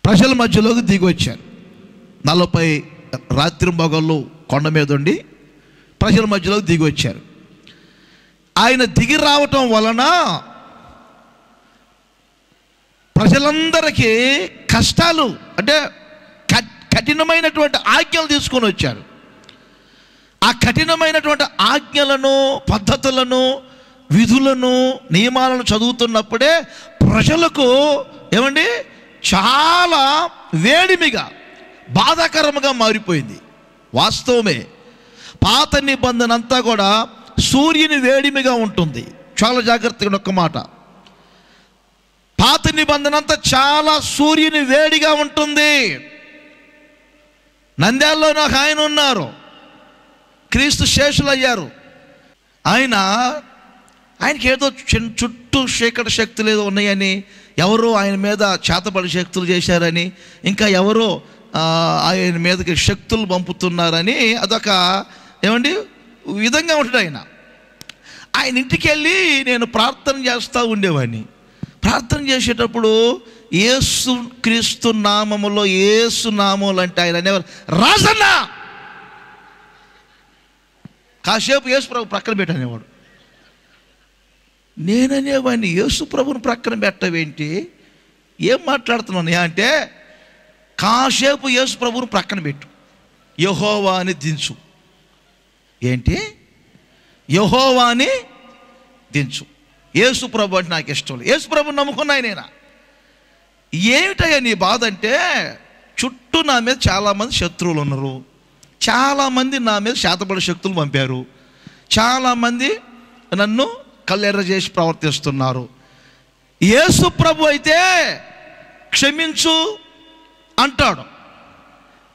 ప్రజల మధ్యలోకి దిగి వచ్చారు. 40 రాత్రి మొగళ్ళు కొండ మీద ఉండి ప్రజల మధ్యలోకి దిగి వచ్చారు. ఆయన దిగి రావటం వలన ప్రజలందరికీ కష్టాలు అంటే కఠినమైనటువంటి ఆజ్ఞలు తీసుకొని వచ్చారు. ఆ కఠినమైనటువంటి ఆజ్ఞలను, పద్ధతులను, విధులను, నియమాలను చదువుతున్నప్పుడే ప్రజలకు ఏమండి చాలా వేడిమిగా, బాధాకరముగా మారిపోయింది. వాస్తవమే. పాత నిబంధన అంతా కూడా సూర్యుని వేడిమిగా ఉంటుంది. చాలా జాగ్రత్తగా ఒక్క మాట. పాత నిబంధన అంతా చాలా సూర్యుని వేడిగా ఉంటుంది. నంద్యాలలో నాకు ఆయన ఉన్నారు, క్రీస్తు శేషులు అయ్యారు. ఆయనకి ఏదో చుట్టూ చీకటి శక్తులు ఏదో ఉన్నాయని, ఎవరో ఆయన మీద చేతబడి శక్తులు చేశారని, ఇంకా ఎవరో ఆయన మీదకి శక్తులు పంపుతున్నారని అదొక ఏమండి విధంగా ఉంటాడు. ఆయన ఇంటికి వెళ్ళి నేను ప్రార్థన చేస్తూ ఉండేవాడిని. ప్రార్థన చేసేటప్పుడు యేసు క్రీస్తు నామములో, యేసు నామములు అంటే ఆయన అనేవారు రాజన్న. కాసేపు యేసు ప్రభు ప్రక్కన పెట్టనేవాడు. నేననేవాడిని యేసు ప్రభుని ప్రక్కన పెట్టవేంటి, ఏం మాట్లాడుతున్నాను అంటే, కాసేపు యేసు ప్రభుని ప్రక్కన పెట్టు, యెహోవాని దించు. ఏంటి? యెహోవాని దించు. యేసు ప్రభు అంటే నాకు ఇష్టం లేదు. యేసు ప్రభుని నమ్ముకున్నాయి నేను. ఏమిటయ్యా నీ బాధ అంటే, చుట్టూ నా మీద చాలామంది శత్రువులు ఉన్నారు, చాలామంది నా మీద శాతపడి శక్తులు పంపారు, చాలామంది నన్ను కళ్ళెర్ర చేసి ప్రవర్తిస్తున్నారు. యేసు ప్రభు అయితే క్షమించు అంటాడు.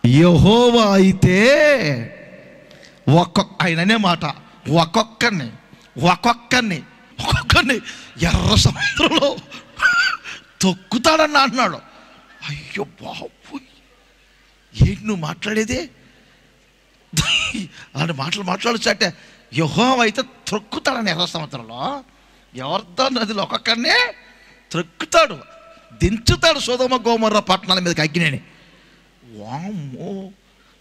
యెహోవా అయితే ఆయననే మాట ఒక్కొక్కరిని ఎర్ర సముద్రంలో తొక్కుతాడని అంటున్నాడు. అయ్యో బాబు, ఏంటి నువ్వు మాట్లాడేది? అలాంటి మాట్లాడచ్చు అంటే యెహోవా అయితే త్రొక్కుతాడని ఎర్ర సముద్రంలో, యొర్దాను నదిలో ఒక్కొక్కడినే త్రొక్కుతాడు, దించుతాడు సొదొమ గొమొర్రా పట్టణాల మీదకి అగ్నిని. వామ్మో,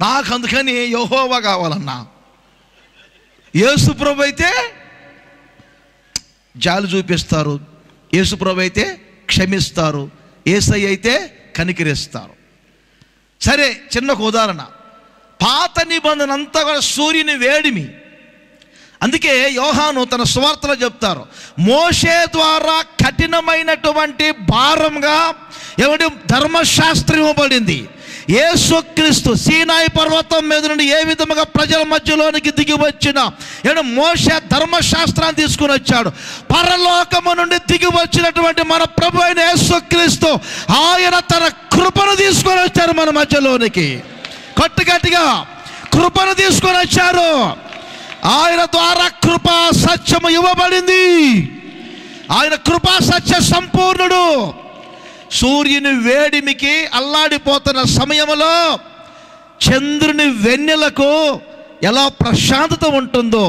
నాకు అందుకని యెహోవా కావాలన్నా. యేసుప్రభు అయితే జాలి చూపిస్తారు, యేసుప్రభు అయితే క్షమిస్తారు, యేసయ్య అయితే కనికరిస్తారు. సరే, చిన్న ఒక ఉదాహరణ. పాత నిబంధన అంతా కూడా సూర్యుని వేడిమి. అందుకే యోహాను తన సువార్తలో చెప్తారు, మోషే ద్వారా కఠినమైనటువంటి భారంగా ఎవడి ధర్మశాస్త్రం ఇవ్వబడింది. యేసుక్రీస్తు సీనాయి పర్వతం మీద నుండి ఏ విధముగా ప్రజల మధ్యలోనికి దిగి వచ్చిన మోషే ధర్మశాస్త్రాన్ని తీసుకుని వచ్చాడు. పరలోకము నుండి దిగి వచ్చినటువంటి మన ప్రభు అయిన యేసుక్రీస్తు ఆయన తన కృపను తీసుకొని వచ్చారు మన మధ్యలోనికి. గట్టిగా కృపను తీసుకొని వచ్చారు. ఆయన ద్వారా కృపా సత్యము ఇవ్వబడింది. ఆయన కృపా సత్య సంపూర్ణుడు. సూర్యుని వేడిమికి అల్లాడిపోతున్న సమయంలో చంద్రుని వెన్నెలకు ఎలా ప్రశాంతత ఉంటుందో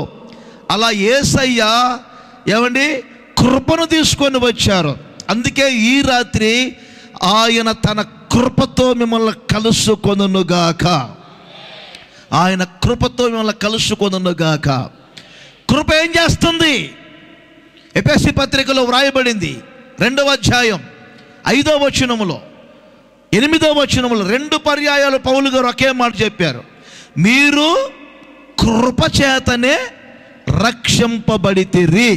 అలా యేసయ్య కృపను తీసుకొని వచ్చారు. అందుకే ఈ రాత్రి ఆయన తన కృపతో మిమ్మల్ని కలుసుకొనుగాక. ఆయన కృపతో మిమ్మల్ని కలుసుకొనుగాక. కృప ఏం చేస్తుంది? ఎఫెసీ పత్రికలో వ్రాయబడింది 2వ అధ్యాయం 5వ వచనములో 8వ వచనములో 2 పర్యాయాలు పౌలు గారు ఒకే మాట చెప్పారు. మీరు కృపచేతనే రక్షింపబడితిరి.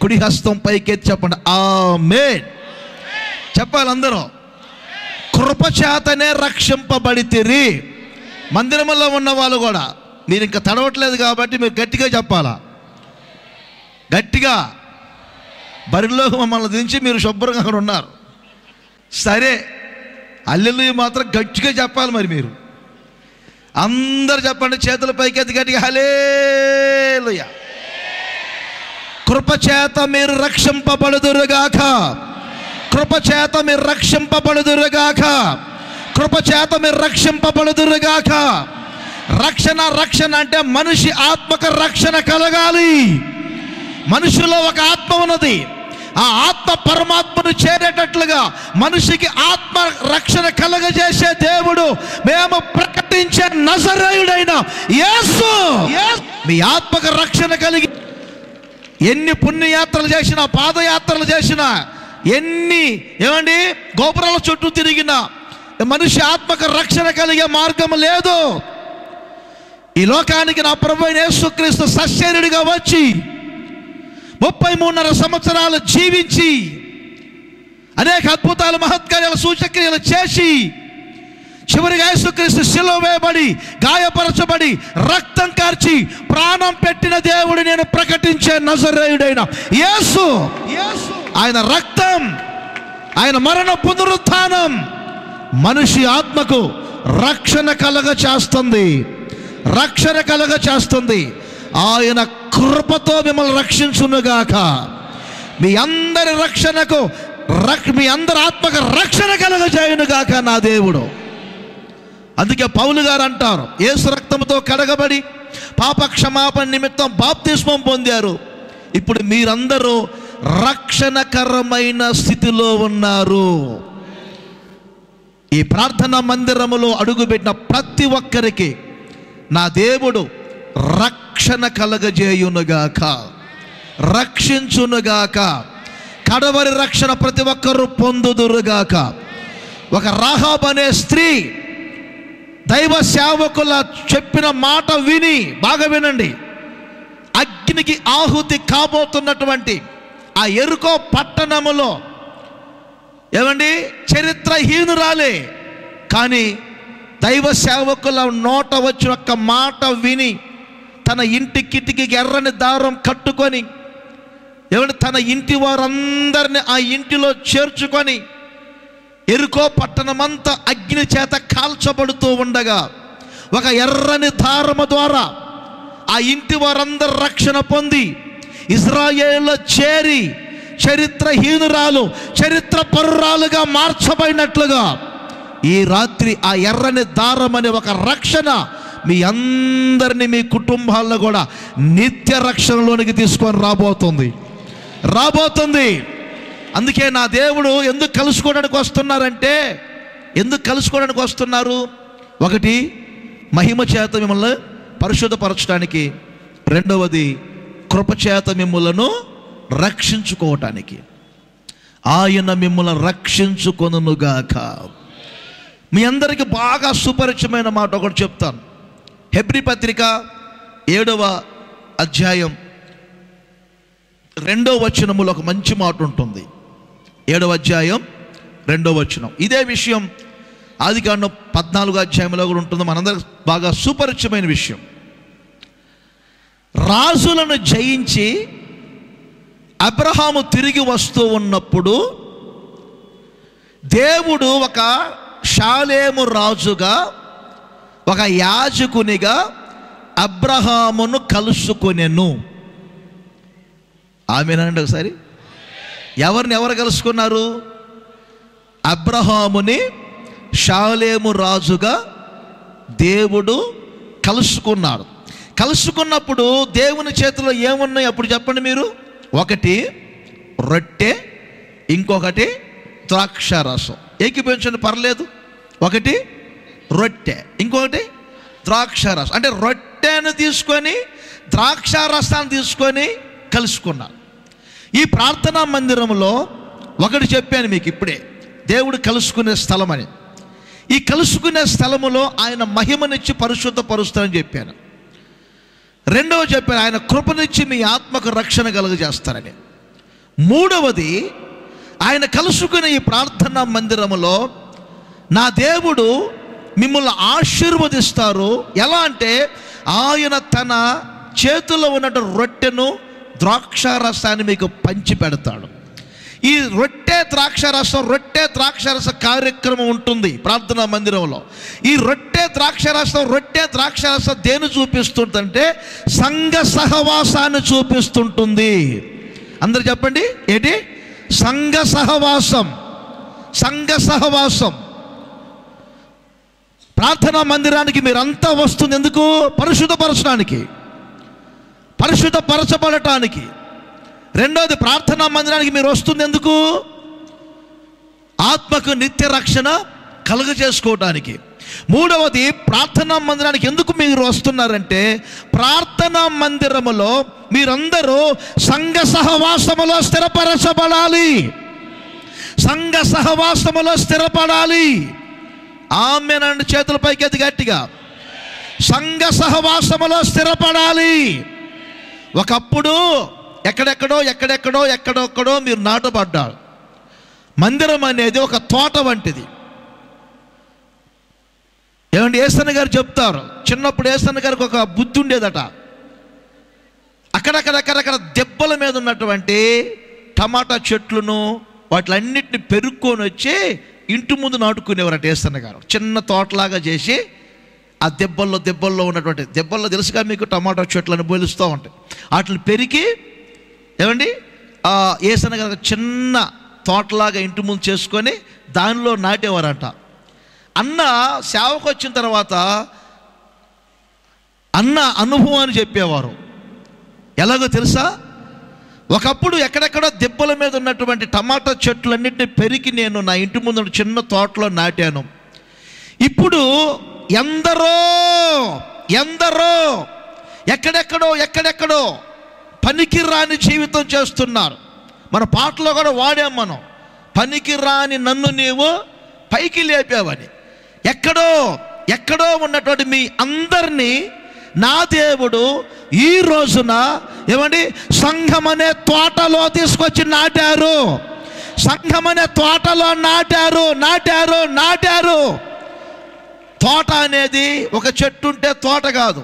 కుడి హస్తం పైకెత్తి చెప్పండి, ఆమేన్. చెప్పాలి అందరూ. కృపచేతనే రక్షింపబడితిరి. మందిరంలో ఉన్న వాళ్ళు కూడా మీరు ఇంకా తడవట్లేదు కాబట్టి మీరు గట్టిగా చెప్పాలా. గట్టిగా బరిలో మమ్మల్ని దించి మీరు శుభ్రంగా అక్కడ ఉన్నారు. సరే, హల్లెలూయా మాత్రం గట్టిగా చెప్పాలి. మరి మీరు అందరు చెప్పండి, చేతుల పైకెత్తి గట్టిగా హల్లెలూయా. కృపచేత మీరు రక్షింపబడుదురుగాక. కృపచేత మీరు రక్షింపబడుదురుగాక. కృపచేత మీరు రక్షింపబడుదురుగాక. రక్షణ అంటే మనిషి ఆత్మకు రక్షణ కలగాలి. మనిషిలో ఒక ఆత్మ ఉన్నది. ఆ ఆత్మ పరమాత్మను చేరేటట్లుగా మనిషికి ఆత్మ రక్షణ కలగజేసే దేవుడు మేము ప్రకటించే నజరేయుడైన యేసు. మీ ఆత్మకు రక్షణ కలిగి ఎన్ని పుణ్యయాత్రలు చేసినా, పాదయాత్రలు చేసినా, ఎన్ని గోపురాల చుట్టూ తిరిగినా మనిషి ఆత్మకు రక్షణ కలిగే మార్గం లేదు. ఈ లోకానికి నా ప్రభువైన యేసుక్రీస్తు సశరీరుడిగా వచ్చి 33.5 సంవత్సరాలు జీవించి అనేక అద్భుతాలు, మహత్కార్యాలు, సూచక్రియలు చేసి చివరిగా యేసుక్రీస్తు శిలువ వేయబడి, గాయపరచబడి, రక్తం కార్చి ప్రాణం పెట్టిన దేవుడు నేను ప్రకటించే నజరేయుడైన యేసు. ఆయన రక్తం, ఆయన మరణ పునరుత్థానం మనిషి ఆత్మకు రక్షణ కలగ చేస్తుంది. రక్షణ కలగ చేస్తుంది. ఆయన కృపతో మిమ్మల్ని రక్షించునుగాక. మీ అందరి రక్షణకు, మీ అందరి ఆత్మకు రక్షణ కలగజేయునుగాక నా దేవుడు. అందుకే పౌలు గారు అంటారు, యేసు రక్తంతో కడగబడి పాప క్షమాపణ నిమిత్తం బాప్తిస్మం పొందారు. ఇప్పుడు మీరందరూ రక్షణకరమైన స్థితిలో ఉన్నారు. ఈ ప్రార్థనా మందిరములో అడుగుపెట్టిన ప్రతి ఒక్కరికి నా దేవుడు రక్షణ కలగజేయునుగాక, రక్షించునుగాక. కడవరి రక్షణ ప్రతి ఒక్కరూ పొందుదురుగాక. ఒక రాహాబ్ అనే స్త్రీ దైవ సేవకుల చెప్పిన మాట విని, బాగా వినండి, అగ్నికి ఆహుతి కాబోతున్నటువంటి ఆ యెరికో పట్టణములో చరిత్రహీనురాలే, కానీ దైవ సేవకుల నోట వచ్చిన ఒక్క మాట విని తన ఇంటి కిటికీకి ఎర్రని దారం కట్టుకొని తన ఇంటి వారందరిని ఆ ఇంటిలో చేర్చుకొని యెరికో పట్టణమంతా అగ్ని చేత కాల్చబడుతూ ఉండగా ఒక ఎర్రని దారము ద్వారా ఆ ఇంటి వారందరూ రక్షణ పొంది ఇశ్రాయేలులో చేరి చరిత్రహీనురాలు చరిత్ర పరురాలుగా మార్చబడినట్లుగా ఈ రాత్రి ఆ ఎర్రని దారం అనే ఒక రక్షణ మీ అందరినీ, మీ కుటుంబాల్లో కూడా నిత్య రక్షణలోనికి తీసుకొని రాబోతుంది. అందుకే నా దేవుడు ఎందుకు కలుసుకోవడానికి వస్తున్నారు? ఒకటి, మహిమ చేత మిమ్మల్ని పరిశుద్ధపరచడానికి. రెండవది, కృపచేత మిమ్మలను రక్షించుకోవటానికి. ఆయన మిమ్మల్ని రక్షించుకొనుగాక. మీ అందరికీ బాగా సుపరిచయమైన మాట ఒకటి చెప్తాను. హెబ్రీ పత్రిక 7వ అధ్యాయం 2వ వచనములో ఒక మంచి మాట ఉంటుంది. 7వ అధ్యాయం 2వ వచనం. ఇదే విషయం ఆదికాండం 14వ అధ్యాయంలో కూడా ఉంటుంది. మనందరికి బాగా సుపరిచయమైన విషయం. రాజులను జయించి అబ్రహాము తిరిగి వస్తూ ఉన్నప్పుడు దేవుడు ఒక షాలేము రాజుగా, ఒక యాజకునిగా అబ్రహామును కలుసుకొనెను. ఆమేనండి ఒకసారి. ఎవరు కలుసుకున్నారు? అబ్రహాముని షాలేము రాజుగా దేవుడు కలుసుకున్నాడు. కలుసుకున్నప్పుడు దేవుని చేతిలో ఏమున్నాయి అప్పుడు చెప్పండి మీరు? ఒకటి రొట్టె, ఇంకొకటి ద్రాక్షారసం. ఏకీభవించండి, పర్లేదు. ఒకటి రొట్టె, ఇంకొకటి ద్రాక్షారసం. అంటే రొట్టెను తీసుకొని ద్రాక్షారసాన్ని తీసుకొని కలుసుకున్నారు. ఈ ప్రార్థనా మందిరంలో ఒకటి చెప్పాను మీకు ఇప్పుడే, దేవుడు కలుసుకునే స్థలం అని. ఈ కలుసుకునే స్థలములో ఆయన మహిమనిచ్చి పరిశుద్ధపరుస్తారని చెప్పాను. రెండవ చెప్పాను, ఆయన కృపనిచ్చి మీ ఆత్మకు రక్షణ కలుగజేస్తారని. మూడవది, ఆయన కలుసుకునే ఈ ప్రార్థనా మందిరములో నా దేవుడు మిమ్మల్ని ఆశీర్వదిస్తారు. ఎలా అంటే ఆయన తన చేతిలో ఉన్న రొట్టెను ద్రాక్షారసాన్ని మీకు పంచి పెడతాడు. ఈ రొట్టె ద్రాక్షారస కార్యక్రమం ఉంటుంది ప్రార్థనా మందిరంలో. ఈ రొట్టె ద్రాక్షారసం దేని చూపిస్తుందంటే సంఘ సహవాసాన్ని చూపిస్తుంటుంది. అందరు చెప్పండి, ఏంటి? సంఘ సహవాసం. ప్రార్థనా మందిరానికి మీరంతా వస్తుంది ఎందుకు? పరిశుద్ధపరచబడటానికి. రెండోది, ప్రార్థనా మందిరానికి మీరు వస్తుంది ఎందుకు? ఆత్మకు నిత్య రక్షణ కలుగజేసుకోవటానికి. మూడవది, ప్రార్థనా మందిరానికి ఎందుకు మీరు వస్తున్నారంటే ప్రార్థనా మందిరములో మీరందరూ సంఘ సహవాసములో స్థిరపడాలి. ఆమేనండి, చేతుల పైకి ఎత్తి గట్టిగా. సంఘ సహవాసములో స్థిరపడాలి. ఒకప్పుడు ఎక్కడెక్కడో మీరు నాటబడ్డారు. మందిరం అనేది ఒక తోట వంటిది. ఏమండి, యేసన్న గారు చెప్తారు, చిన్నప్పుడు యేసన్న గారికి ఒక బుద్ధి ఉండేదట. అక్కడక్కడ దెబ్బల మీద ఉన్నటువంటి టమాటా చెట్లను వాటిలన్నిటిని పెరుక్కొని వచ్చి ఇంటి ముందు నాటుకునేవారట యేసన్న గారు. చిన్న తోటలాగా చేసి ఆ దెబ్బల్లో ఉన్నటువంటి దెబ్బల్లో తెలుసుగా మీకు, టమాటా చెట్లను పోలుస్తూ ఉంటాయి. వాటిని పెరికి ఏమండి యేసన్న గారు చిన్న తోటలాగా ఇంటి ముందు చేసుకొని దానిలో నాటేవారంట. అన్న సేవకు వచ్చిన తర్వాత అన్న అనుభవాన్ని చెప్పేవారు. ఎలాగో తెలుసా? ఒకప్పుడు ఎక్కడెక్కడో దెబ్బల మీద ఉన్నటువంటి టమాటా చెట్లన్నింటినీ పెరికి నేను నా ఇంటి ముందు చిన్న తోటలో నాటాను. ఇప్పుడు ఎందరో ఎక్కడెక్కడో పనికి రాని జీవితం చేస్తున్నారు. మన పాటలో కూడా వాడాం మనం, పనికి రాని నన్ను నీవు పైకి లేపావని. ఎక్కడో ఉన్నటువంటి మీ అందరినీ నా దేవుడు ఈ రోజున ఏమండి సంఘం అనే తోటలో తీసుకొచ్చి నాటారు. నాటారు. తోట అనేది ఒక చెట్టు ఉంటే తోట కాదు.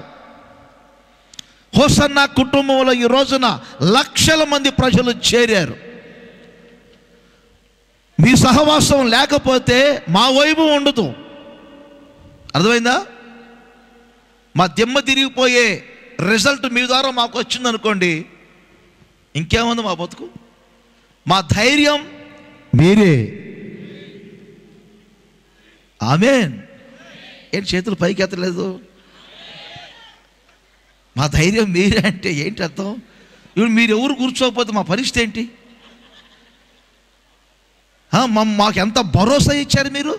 హోసన్న కుటుంబంలో ఈ రోజున లక్షల మంది ప్రజలు చేరారు. మీ సహవాసం లేకపోతే మా వైభవం ఉండదు. అర్థమైందా? మా దిమ్మ తిరిగిపోయే రిజల్ట్ మీ ద్వారా మాకు వచ్చిందనుకోండి, ఇంకేముంది మా బతుకు? మా ధైర్యం మీరే. ఆమేన్. ఏంటి చేతులు పైకి ఎత్తలేదు? మా ధైర్యం మీరే అంటే ఏంటి అర్థం? ఇప్పుడు మీరు ఎవరు కూర్చోకపోతే మా పరిస్థితి ఏంటి? మాకు ఎంత భరోసా ఇచ్చారు మీరు?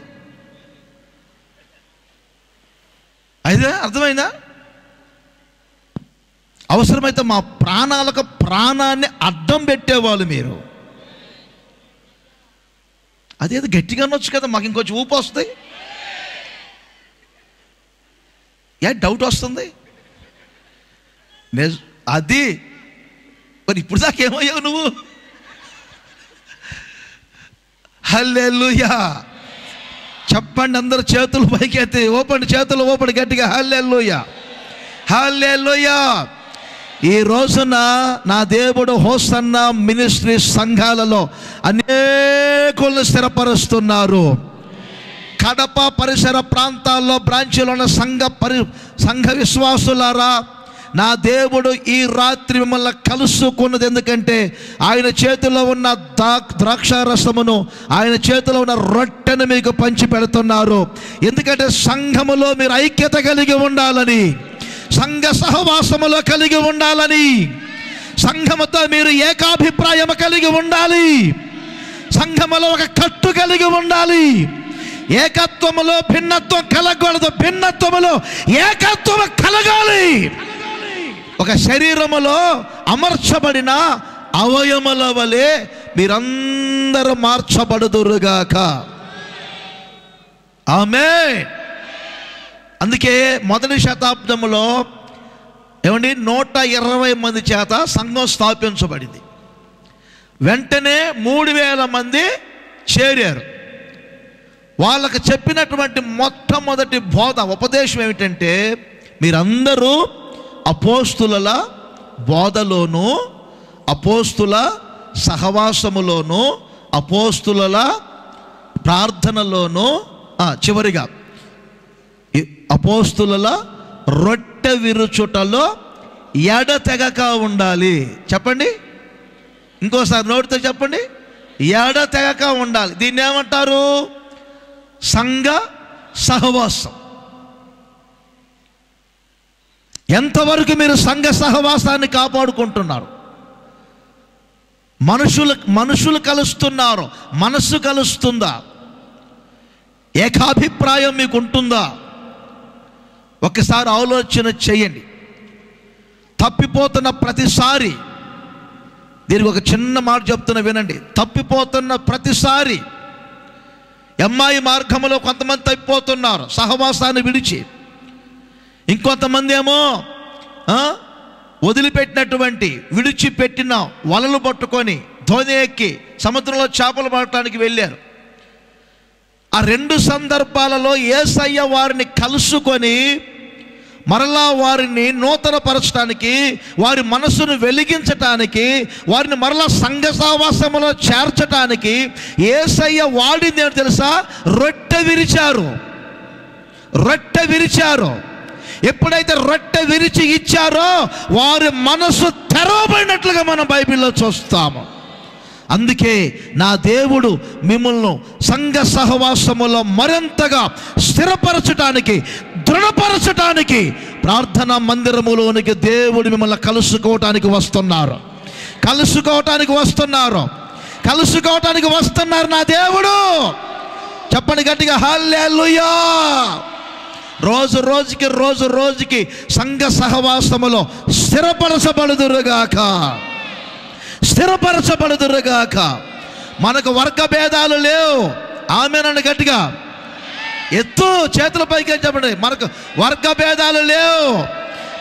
అయితే అర్థమైందా? అవసరమైతే మా ప్రాణాలకు ప్రాణాన్ని అడ్డం పెట్టేవాళ్ళు మీరు. అదేదో గట్టిగా అనొచ్చు కదా, మాకు ఇంకొంచెం ఊపు వస్తుంది. డౌట్ వస్తుంది అది. మరి ఇప్పుడు దాకా ఏమయ్యావు నువ్వు? హల్లెలూయా చెప్పండి అందరూ, చేతులు పైకెత్తి ఓపెన్, చేతులు ఓపెన్ గట్టిగా. హల్లెలూయా హల్లెలూయా. ఈ రోజున నా దేవుడు హోసన్న మినిస్ట్రీ సంఘాలలో అనేకులను స్థిరపరుస్తున్నారు. కడప పరిసర ప్రాంతాల్లో బ్రాంచీలో ఉన్న సంఘ విశ్వాసులారా, నా దేవుడు ఈ రాత్రి మిమ్మల్ని కలుసుకున్నది ఎందుకంటే ఆయన చేతిలో ఉన్న ద్రాక్షారసమును, ఆయన చేతిలో ఉన్న రొట్టెను మీకు పంచి పెడుతున్నారు. ఎందుకంటే సంఘములో మీరు ఐక్యత కలిగి ఉండాలని, సంఘ సహవాసములో కలిగి ఉండాలని, సంఘముతో మీరు ఏకాభిప్రాయం కలిగి ఉండాలి, సంఘములో ఒక కట్టు కలిగి ఉండాలి. ఏకత్వములో భిన్నత్వం కలగకూడదు, భిన్నత్వములో ఏకత్వం కలగాలి. ఒక శరీరములో అమర్చబడిన అవయముల వలె మీరందరూ మార్చబడుదురుగాక. ఆమేన్. అందుకే మొదటి శతాబ్దములో ఏమండి 120 మంది చేత సంఘం స్థాపించబడింది. వెంటనే 3000 మంది చేరారు. వాళ్ళకు చెప్పినటువంటి మొట్టమొదటి బోధ, ఉపదేశం ఏమిటంటే, మీరందరూ అపోస్తుల బోధలోను, అపోస్తుల సహవాసములోను, అపోస్తుల ప్రార్థనలోను, చివరిగా అపోస్తుల రొట్టె విరుచుటలో ఎడతెగక ఉండాలి. చెప్పండి ఇంకోసారి, నోటితో చెప్పండి. ఎడతెగక ఉండాలి. దీన్ని ఏమంటారు? సంఘ సహవాసం. ఎంతవరకు మీరు సంఘ సహవాసాన్ని కాపాడుకుంటున్నారు? మనుషులు కలుస్తున్నారు, మనస్సు కలుస్తుందా? ఏకాభిప్రాయం మీకు ఉంటుందా? ఒకసారి ఆలోచన చేయండి. తప్పిపోతున్న ప్రతిసారి, దీనికి ఒక చిన్న మాట చెప్తున్నా వినండి. తప్పిపోతున్న ప్రతిసారి ఎమ్మాయి మార్గంలో కొంతమంది తప్పిపోతున్నారు సహవాసాన్ని విడిచి. ఇంకొంతమంది ఏమో వదిలిపెట్టినటువంటి, విడిచిపెట్టిన వలలు పట్టుకొని ధోని ఎక్కి సముద్రంలో చేపలు పట్టడానికి వెళ్ళారు. ఆ 2 సందర్భాలలో యేసయ్య వారిని కలుసుకొని మరలా వారిని నూతనపరచడానికి, వారి మనసును వెలిగించటానికి, వారిని మరలా సంఘ సహవాసములో చేర్చటానికి యేసయ్య వాడింది ఏంటో తెలుసా? రొట్టె విరిచారు. రొట్టె విరిచారు. ఎప్పుడైతే రొట్టె విరిచి ఇచ్చారో వారి మనసు తెరవబడినట్లుగా మనం బైబిల్లో చూస్తాము. అందుకే నా దేవుడు మిమ్మల్ని సంఘ సహవాసములో మరింతగా స్థిరపరచటానికి, దృఢపరచటానికి ప్రార్థనా మందిరములోనికి దేవుడు మిమ్మల్ని కలుసుకోవటానికి వస్తున్నారు. కలుసుకోవటానికి వస్తున్నారు నా దేవుడు. చెప్పండి గట్టిగా, హల్లెలూయా. రోజు రోజుకి సంఘ సహవాసములో స్థిరపరచబడుదురుగాక. మనకు వర్గ భేదాలు లేవు. ఆమేనండి గట్టిగా. ఎత్తు చేతుల పైకి చెప్పండి. మనకు వర్గ భేదాలు లేవు,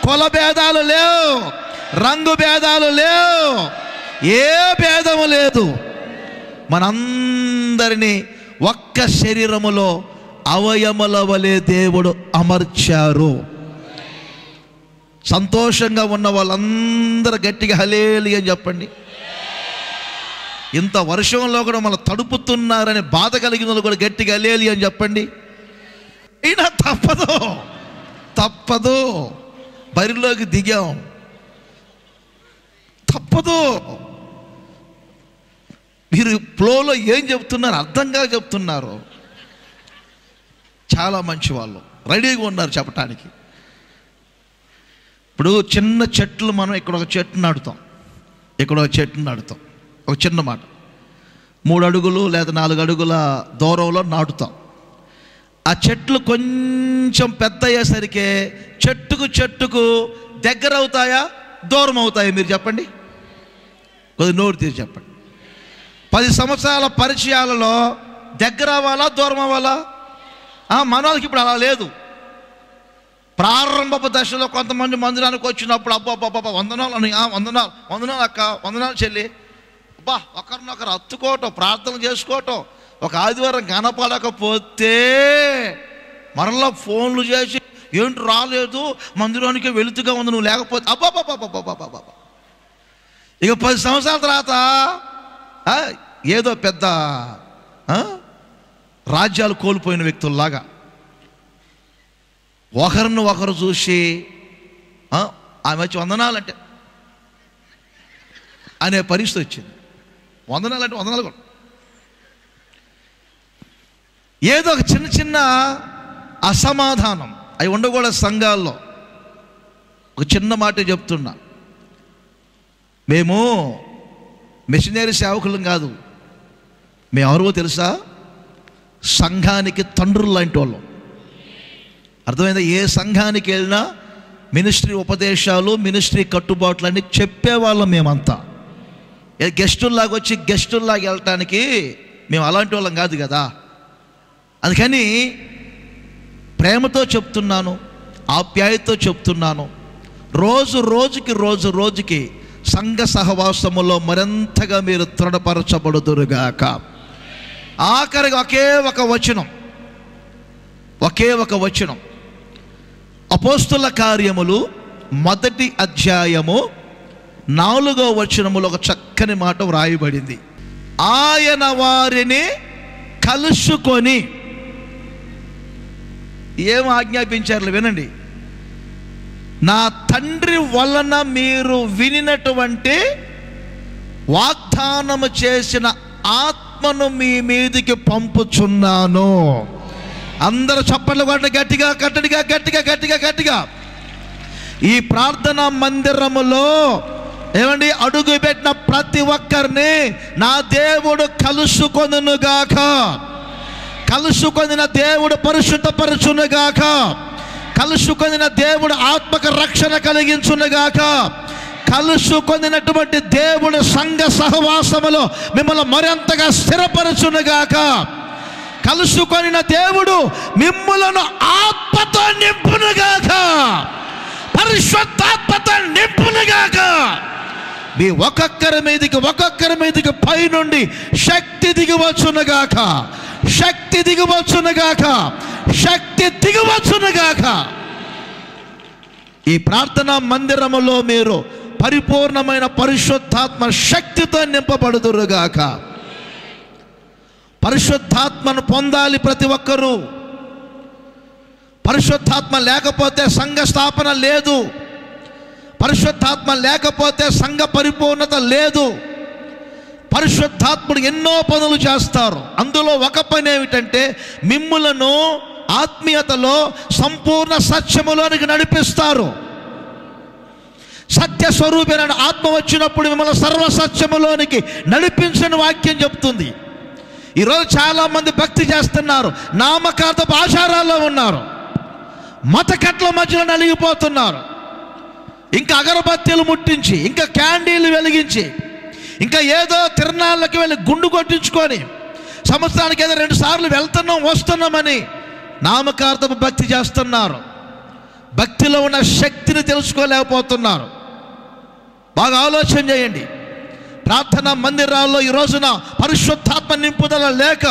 కుల భేదాలు లేవు, రంగు భేదాలు లేవు, ఏ భేదము లేదు. మనందరినీ ఒక్క శరీరములో అవయముల వలె దేవుడు అమర్చారు. సంతోషంగా ఉన్న వాళ్ళందరూ గట్టిగా హల్లెలూయా అని చెప్పండి. ఇంత వర్షంలో కూడా మనం తడుపుతున్నారని బాధ కలిగిన వాళ్ళు కూడా గట్టిగా హల్లెలూయా అని చెప్పండి. అయినా తప్పదు, బరిలోకి దిగాం, తప్పదు. మీరు ఫ్లోలో ఏం చెప్తున్నారు అర్థంగా చెప్తున్నారు. చాలా మంచి వాళ్ళు, రెడీగా ఉన్నారు చెప్పటానికి. ఇప్పుడు చిన్న చెట్లు మనం ఇక్కడ ఒక చెట్టు నాటుతాం, ఇక్కడ ఒక చెట్టు నాటుతాం, ఒక చిన్న మాట 3 అడుగులు లేదా 4 అడుగుల దూరంలో నాటుతాం. ఆ చెట్లు కొంచెం పెద్ద అయ్యేసరికి చెట్టుకు దగ్గర అవుతాయా దూరం అవుతాయా? మీరు చెప్పండి, కొద్దిగా నోరు తీసి చెప్పండి. 10 సంవత్సరాల పరిచయాలలో దగ్గర అవ్వాలా దూరం అవ్వాలా? మన వాళ్ళకి ఇప్పుడు అలా లేదు. ప్రారంభపు దశలో కొంతమంది మందిరానికి వచ్చినప్పుడు అబ్బా వందనాలు అని, వందనాలు అక్క, వందనాలు చెల్లి, అబ్బా ఒకరినొకరు హత్తుకోవటం, ప్రార్థన చేసుకోవటం. ఒక ఆదివారం కనపడకపోతే మరలా ఫోన్లు చేసి ఏంటి రాలేదు, మందిరానికి వెళుతుగా ఉంది, నువ్వు లేకపోతే అబ్బా. ఇక 10 సంవత్సరాల తర్వాత ఏదో పెద్ద రాజ్యాలు కోల్పోయిన వ్యక్తుల్లాగా ఒకరిని ఒకరు చూసి ఆమె వచ్చి వందనాలంటే అనే పరిస్థితి వచ్చింది. వందనాలంటే వందనాలు కూడా ఏదో ఒక చిన్న అసమాధానం అవి ఉండకూడదు సంఘాల్లో. ఒక చిన్న మాట చెప్తున్నా, మేము మిషనరీ సేవకులం కాదు, మేము ఎవరో తెలుసా? సంఘానికి తండ్రులు లాంటి వాళ్ళం. అర్థమైందా? ఏ సంఘానికి వెళ్ళినా మినిస్ట్రీ ఉపదేశాలు, మినిస్ట్రీ కట్టుబాట్లు అన్నీ చెప్పేవాళ్ళం మేమంతా. గెస్టుల్లాగా వచ్చి గెస్టుల్లాగా వెళ్ళటానికి మేము అలాంటి వాళ్ళం కాదు కదా. అందుకని ప్రేమతో చెప్తున్నాను, ఆప్యాయతతో చెప్తున్నాను. రోజుకి సంఘ సహవాసములో మరింతగా మీరు దృఢపరచబడుదురుగాక. ఆఖరికి ఒకే ఒక వచనం అపోస్తుల కార్యములు 1వ అధ్యాయము 4వ వచనములో ఒక చక్కని మాట వ్రాయబడింది. ఆయన వారిని కలుసుకొని ఏం ఆజ్ఞాపించారు వినండి. నా తండ్రి వలన మీరు వినినటువంటి వాగ్దానము చేసిన ఆత్మను మీ మీదికి పంపుచున్నాను. అందరూ చప్పట్లు కొట్టండి గట్టిగా. ఈ ప్రార్థనా మందిరములో ఏమండి అడుగు పెట్టిన ప్రతి ఒక్కరిని నా దేవుడు కలుసుకొనుగాక, కలుసుకొనిన దేవుడు పరిశుద్ధపరచునుగాక, కలుసుకొనిన దేవుడు ఆత్మక రక్షణ కలిగించునుగాక, కలుసుకొనినటువంటి దేవుడు సంఘ సహవాసములో మిమ్మల్ని మరింతగా స్థిరపరచునుగాక, కలుసుకొనిన దేవుడు మిమ్ములను ఆత్మతో నింపునుగాక, పరిశుద్ధాత్మతో నింపునుగాక. మీ ఒక్కొక్కరి మీదకి పైనుండి శక్తి దిగువచ్చునుగాక. ఈ ప్రార్థనా మందిరములో మీరు పరిపూర్ణమైన పరిశుద్ధాత్మ శక్తితో నింపబడుదురుగాక. పరిశుద్ధాత్మను పొందాలి ప్రతి ఒక్కరూ. పరిశుద్ధాత్మ లేకపోతే సంఘ స్థాపన లేదు, పరిశుద్ధాత్మ లేకపోతే సంఘ పరిపూర్ణత లేదు. పరిశుద్ధాత్ముడు ఎన్నో పనులు చేస్తారు. అందులో ఒక పని ఏమిటంటే మిమ్ములను ఆత్మీయతలో సంపూర్ణ సత్యములోనికి నడిపిస్తారు. సత్య స్వరూపమైన ఆత్మ వచ్చినప్పుడు మిమ్మల్ని సర్వసత్యములోనికి నడిపించని వాక్యం చెప్తుంది. ఈరోజు చాలామంది భక్తి చేస్తున్నారు, నామకార్థపు ఆచారాల్లో ఉన్నారు, మతకట్ల మధ్యలో నలిగిపోతున్నారు. ఇంకా అగరబత్తీలు ముట్టించి, ఇంకా క్యాండీలు వెలిగించి, ఇంకా ఏదో తిరణాలకి వెళ్ళి గుండు కొట్టించుకొని సంవత్సరానికి ఏదో 2 సార్లు వస్తున్నామని నామకార్థపు భక్తి చేస్తున్నారు. భక్తిలో ఉన్న శక్తిని తెలుసుకోలేకపోతున్నారు. బాగా ఆలోచన చేయండి. ప్రార్థనా మందిరాల్లో ఈ రోజున పరిశుద్ధాత్మ నింపుదల లేక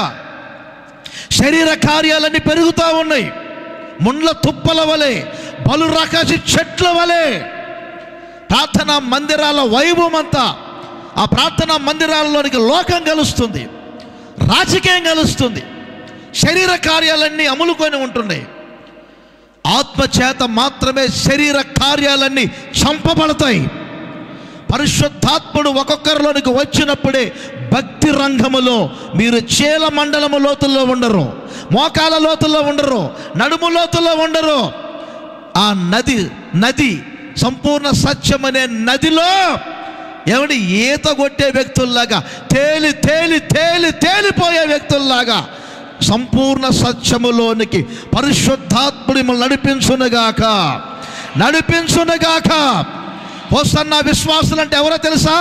శరీర కార్యాలన్నీ పెరుగుతూ ఉన్నాయి. ముండ్ల తుప్పల వలె, బలు రకాసి చెట్ల వలె ప్రార్థనా మందిరాల వైభవం అంతా ఆ ప్రార్థనా మందిరాలలోనికి లోకం కలుస్తుంది, రాజకీయం కలుస్తుంది, శరీర కార్యాలన్నీ అములుకొని ఉంటున్నాయి. ఆత్మచేత మాత్రమే శరీర కార్యాలన్నీ చంపబడతాయి. పరిశుద్ధాత్ముడు ఒక్కొక్కరిలోనికి వచ్చినప్పుడే భక్తి రంగములో మీరు చీల మండలము లోతుల్లో ఉండరు, మోకాల లోతుల్లో ఉండరు, నడుము లోతుల్లో ఉండరు. ఆ నది సంపూర్ణ సత్యం అనే నదిలో ఏమంటే ఈత కొట్టే వ్యక్తుల్లాగా తేలిపోయే వ్యక్తుల్లాగా సంపూర్ణ సత్యములోనికి పరిశుద్ధాత్ముడు మిమ్మల్ని నడిపించునుగాక. హోసన్నా విశ్వాసులు అంటే ఎవరో తెలుసా?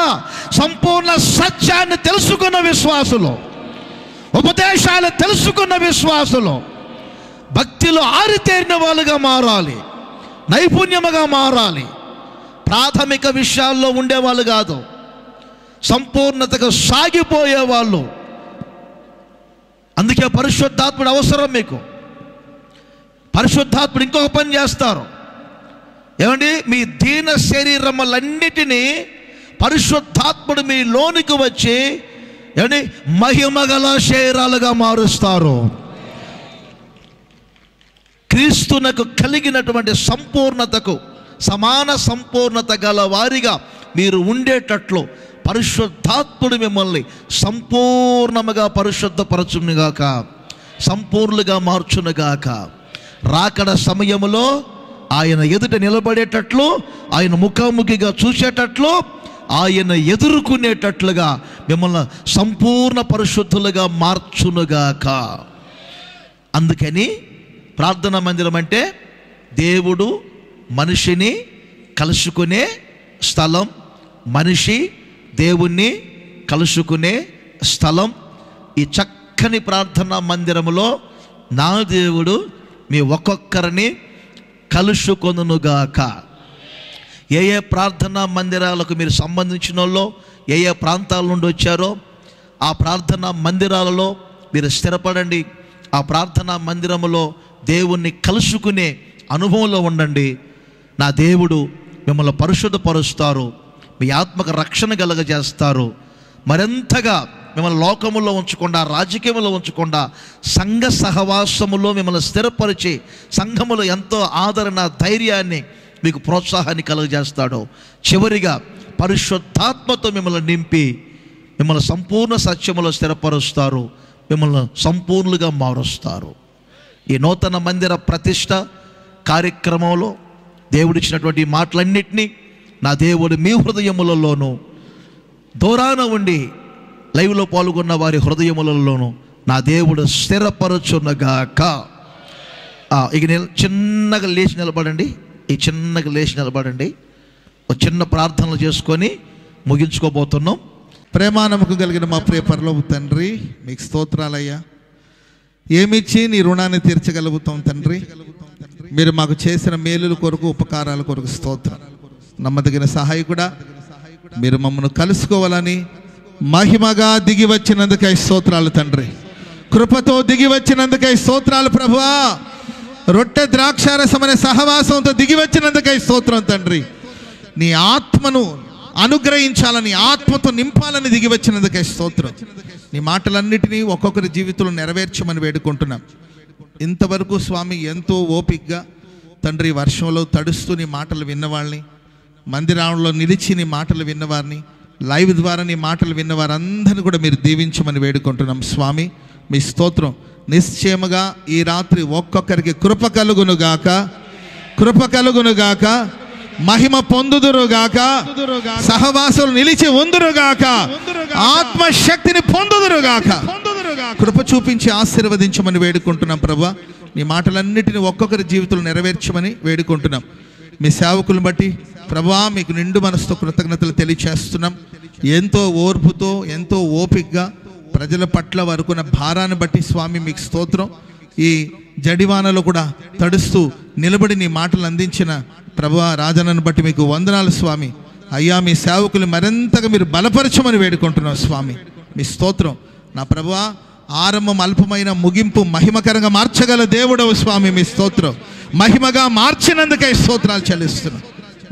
సంపూర్ణ సత్యాన్ని తెలుసుకున్న విశ్వాసులు, ఉపదేశాలు తెలుసుకున్న విశ్వాసులు, భక్తిలో ఆరితేరిన వాళ్ళుగా మారాలి, నైపుణ్యముగా మారాలి. ప్రాథమిక విషయాల్లో ఉండేవాళ్ళు కాదు, సంపూర్ణతగా సాగిపోయేవాళ్ళు. అందుకే పరిశుద్ధాత్ముడు అవసరం మీకు. పరిశుద్ధాత్ముడు ఇంకొక పని చేస్తారు. ఏమండి? మీ దీన శరీరములన్నిటినీ పరిశుద్ధాత్ముడు మీ లోనికి వచ్చి ఏమండి మహిమగల శరీరాలుగా మారుస్తారు. క్రీస్తునకు కలిగినటువంటి సంపూర్ణతకు సమాన సంపూర్ణత గల వారిగా మీరు ఉండేటట్లు పరిశుద్ధాత్ముడు మిమ్మల్ని సంపూర్ణముగా పరిశుద్ధపరచునుగాక, సంపూర్ణులుగా మార్చునుగాక. రాకడ సమయములో ఆయన ఎదుట నిలబడేటట్లు, ఆయన ముఖాముఖిగా చూసేటట్లు, ఆయన ఎదుర్కొనేటట్లుగా మిమ్మల్ని సంపూర్ణ పరిశుద్ధులుగా మార్చునుగాక. అందుకని ప్రార్థనా మందిరం అంటే దేవుడు మనిషిని కలుసుకునే స్థలం, మనిషి దేవుణ్ణి కలుసుకునే స్థలం. ఈ చక్కని ప్రార్థనా మందిరములో నా దేవుడు మీ ఒక్కొక్కరిని కలుసుకొనుగాక. ఏ ప్రార్థనా మందిరాలకు మీరు సంబంధించిన వాళ్ళు ఏ ప్రాంతాల నుండి వచ్చారో ఆ ప్రార్థనా మందిరాలలో మీరు స్థిరపడండి. ఆ ప్రార్థనా మందిరములో దేవుణ్ణి కలుసుకునే అనుభవంలో ఉండండి. నా దేవుడు మిమ్మల్ని పరిశుద్ధపరుస్తారు, మీ ఆత్మకు రక్షణ కలుగజేస్తారు. మరింతగా మిమ్మల్ని లోకములో ఉంచకుండా, రాజకీయంలో ఉంచకుండా, సంఘ సహవాసములో మిమ్మల్ని స్థిరపరిచి సంఘములో ఎంతో ఆదరణ, ధైర్యాన్ని, మీకు ప్రోత్సాహాన్ని కలుగజేస్తాడు. చివరిగా పరిశుద్ధాత్మతో మిమ్మల్ని నింపి మిమ్మల్ని సంపూర్ణ సత్యములో స్థిరపరుస్తారు, మిమ్మల్ని సంపూర్ణులుగా మారుస్తారు. ఈ నూతన మందిర ప్రతిష్ట కార్యక్రమంలో దేవుడిచ్చినటువంటి మాటలన్నింటినీ నా దేవుడు మీ హృదయములలోనూ, దూరాన ఉండి లైవ్లో పాల్గొన్న వారి హృదయములలోనూ నా దేవుడు స్థిరపరచునగాక. ఇక చిన్నగా లేచి నిలబడండి. ఒక చిన్న ప్రార్థనలు చేసుకొని ముగించుకోబోతున్నాం. ప్రేమానమ్మకం కలిగిన మా ప్రియ పరలోక తండ్రి, మీకు స్తోత్రాలయ్యా. ఏమిచ్చి నీ రుణాన్ని తీర్చగలుగుతాం తండ్రి. మీరు మాకు చేసిన మేలుల కొరకు, ఉపకారాల కొరకు స్తోత్రం. నమ్మదగిన సహాయకుడా, మీరు మమ్మల్ని కలుసుకోవాలని మహిమగా దిగి వచ్చినందుకై స్తోత్రాలు తండ్రి. కృపతో దిగి వచ్చినందుకై స్తోత్రాలు ప్రభువా. రొట్టె ద్రాక్షారసమనే సహవాసంతో దిగి వచ్చినందుకై స్తోత్రం తండ్రి. నీ ఆత్మను అనుగ్రహించాలని, ఆత్మతో నింపాలని దిగి వచ్చినందుకై స్తోత్రం. నీ మాటలన్నిటినీ ఒక్కొక్కరి జీవితంలో నెరవేర్చమని వేడుకుంటున్నాం. ఇంతవరకు స్వామి ఎంతో ఓపికగా తండ్రి వర్షంలో తడుస్తూ నీ మాటలు విన్నవాళ్ళని, మందిరంలో నిలిచి నీ మాటలు విన్నవారిని, లైవ్ ద్వారా నీ మాటలు విన్నవారందరినీ కూడా మీరు దీవించమని వేడుకుంటున్నాం స్వామి. మీ స్తోత్రం. నిశ్చయముగా ఈ రాత్రి ఒక్కొక్కరికి కృప కలుగునుగాక, మహిమ పొందుదురుగాక, సహవాసులు నిలిచి ఉందురుగాక, ఆత్మశక్తిని పొందుదురుగాక. కృప చూపించి ఆశీర్వదించమని వేడుకుంటున్నాం ప్రభువా. నీ మాటలన్నిటిని ఒక్కొక్కరి జీవితంలో నెరవేర్చమని వేడుకుంటున్నాం. మీ సేవకులను బట్టి ప్రభువా మీకు నిండు మనసుతో కృతజ్ఞతలు తెలియచేస్తున్నాం. ఎంతో ఓర్పుతో, ఎంతో ఓపికగా ప్రజల పట్ల వారుకున్న భారాన్ని బట్టి స్వామి మీకు స్తోత్రం. ఈ జడివానలో కూడా తడుస్తూ నిలబడి నీ మాటలు అందించిన ప్రభువా రాజన్నను బట్టి మీకు వందనాలు స్వామి. అయ్యా మీ సేవకులు మరింతగా మీరు బలపరచమని వేడుకుంటున్నాం స్వామి. మీ స్తోత్రం. నా ప్రభువా, ఆరంభం అల్పమైన, ముగింపు మహిమకరంగా మార్చగల దేవుడవు స్వామి. మీ స్తోత్రం. మహిమగా మార్చినందుకై స్తోత్రాలు చెల్లిస్తున్నాం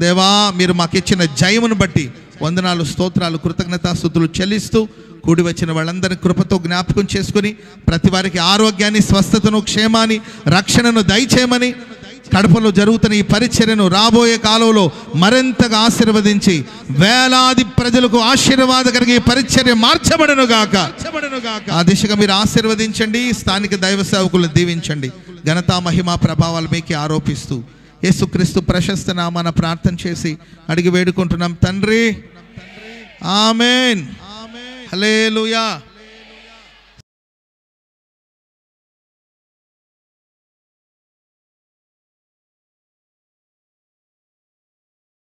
దేవా. మీరు మాకు ఇచ్చిన జయమును బట్టి వందనాలు, స్తోత్రాలు, కృతజ్ఞతాస్తుతులు చెల్లిస్తూ కూడి వచ్చిన వాళ్ళందరినీ కృపతో జ్ఞాపకం చేసుకుని ప్రతి వారికి ఆరోగ్యాన్ని, స్వస్థతను, క్షేమాన్ని, రక్షణను దయచేయమని కడపలో జరుగుతున్న ఈ పరిచర్యను రాబోయే కాలంలో మరింతగా ఆశీర్వదించి వేలాది ప్రజలకు ఆశీర్వాదకరంగా ఈ పరిచర్య మార్చబడను గాక. ఆ దిశగా మీరు ఆశీర్వదించండి. స్థానిక దైవ సేవకులను దీవించండి. ఘనత మహిమ ప్రభావాలు మీకే ఆరోపిస్తూ యేసుక్రీస్తు ప్రశస్త నామాన ప్రార్థన చేసి అడిగి వేడుకుంటున్నాం తండ్రి. ఆమేన్. హల్లెలూయా.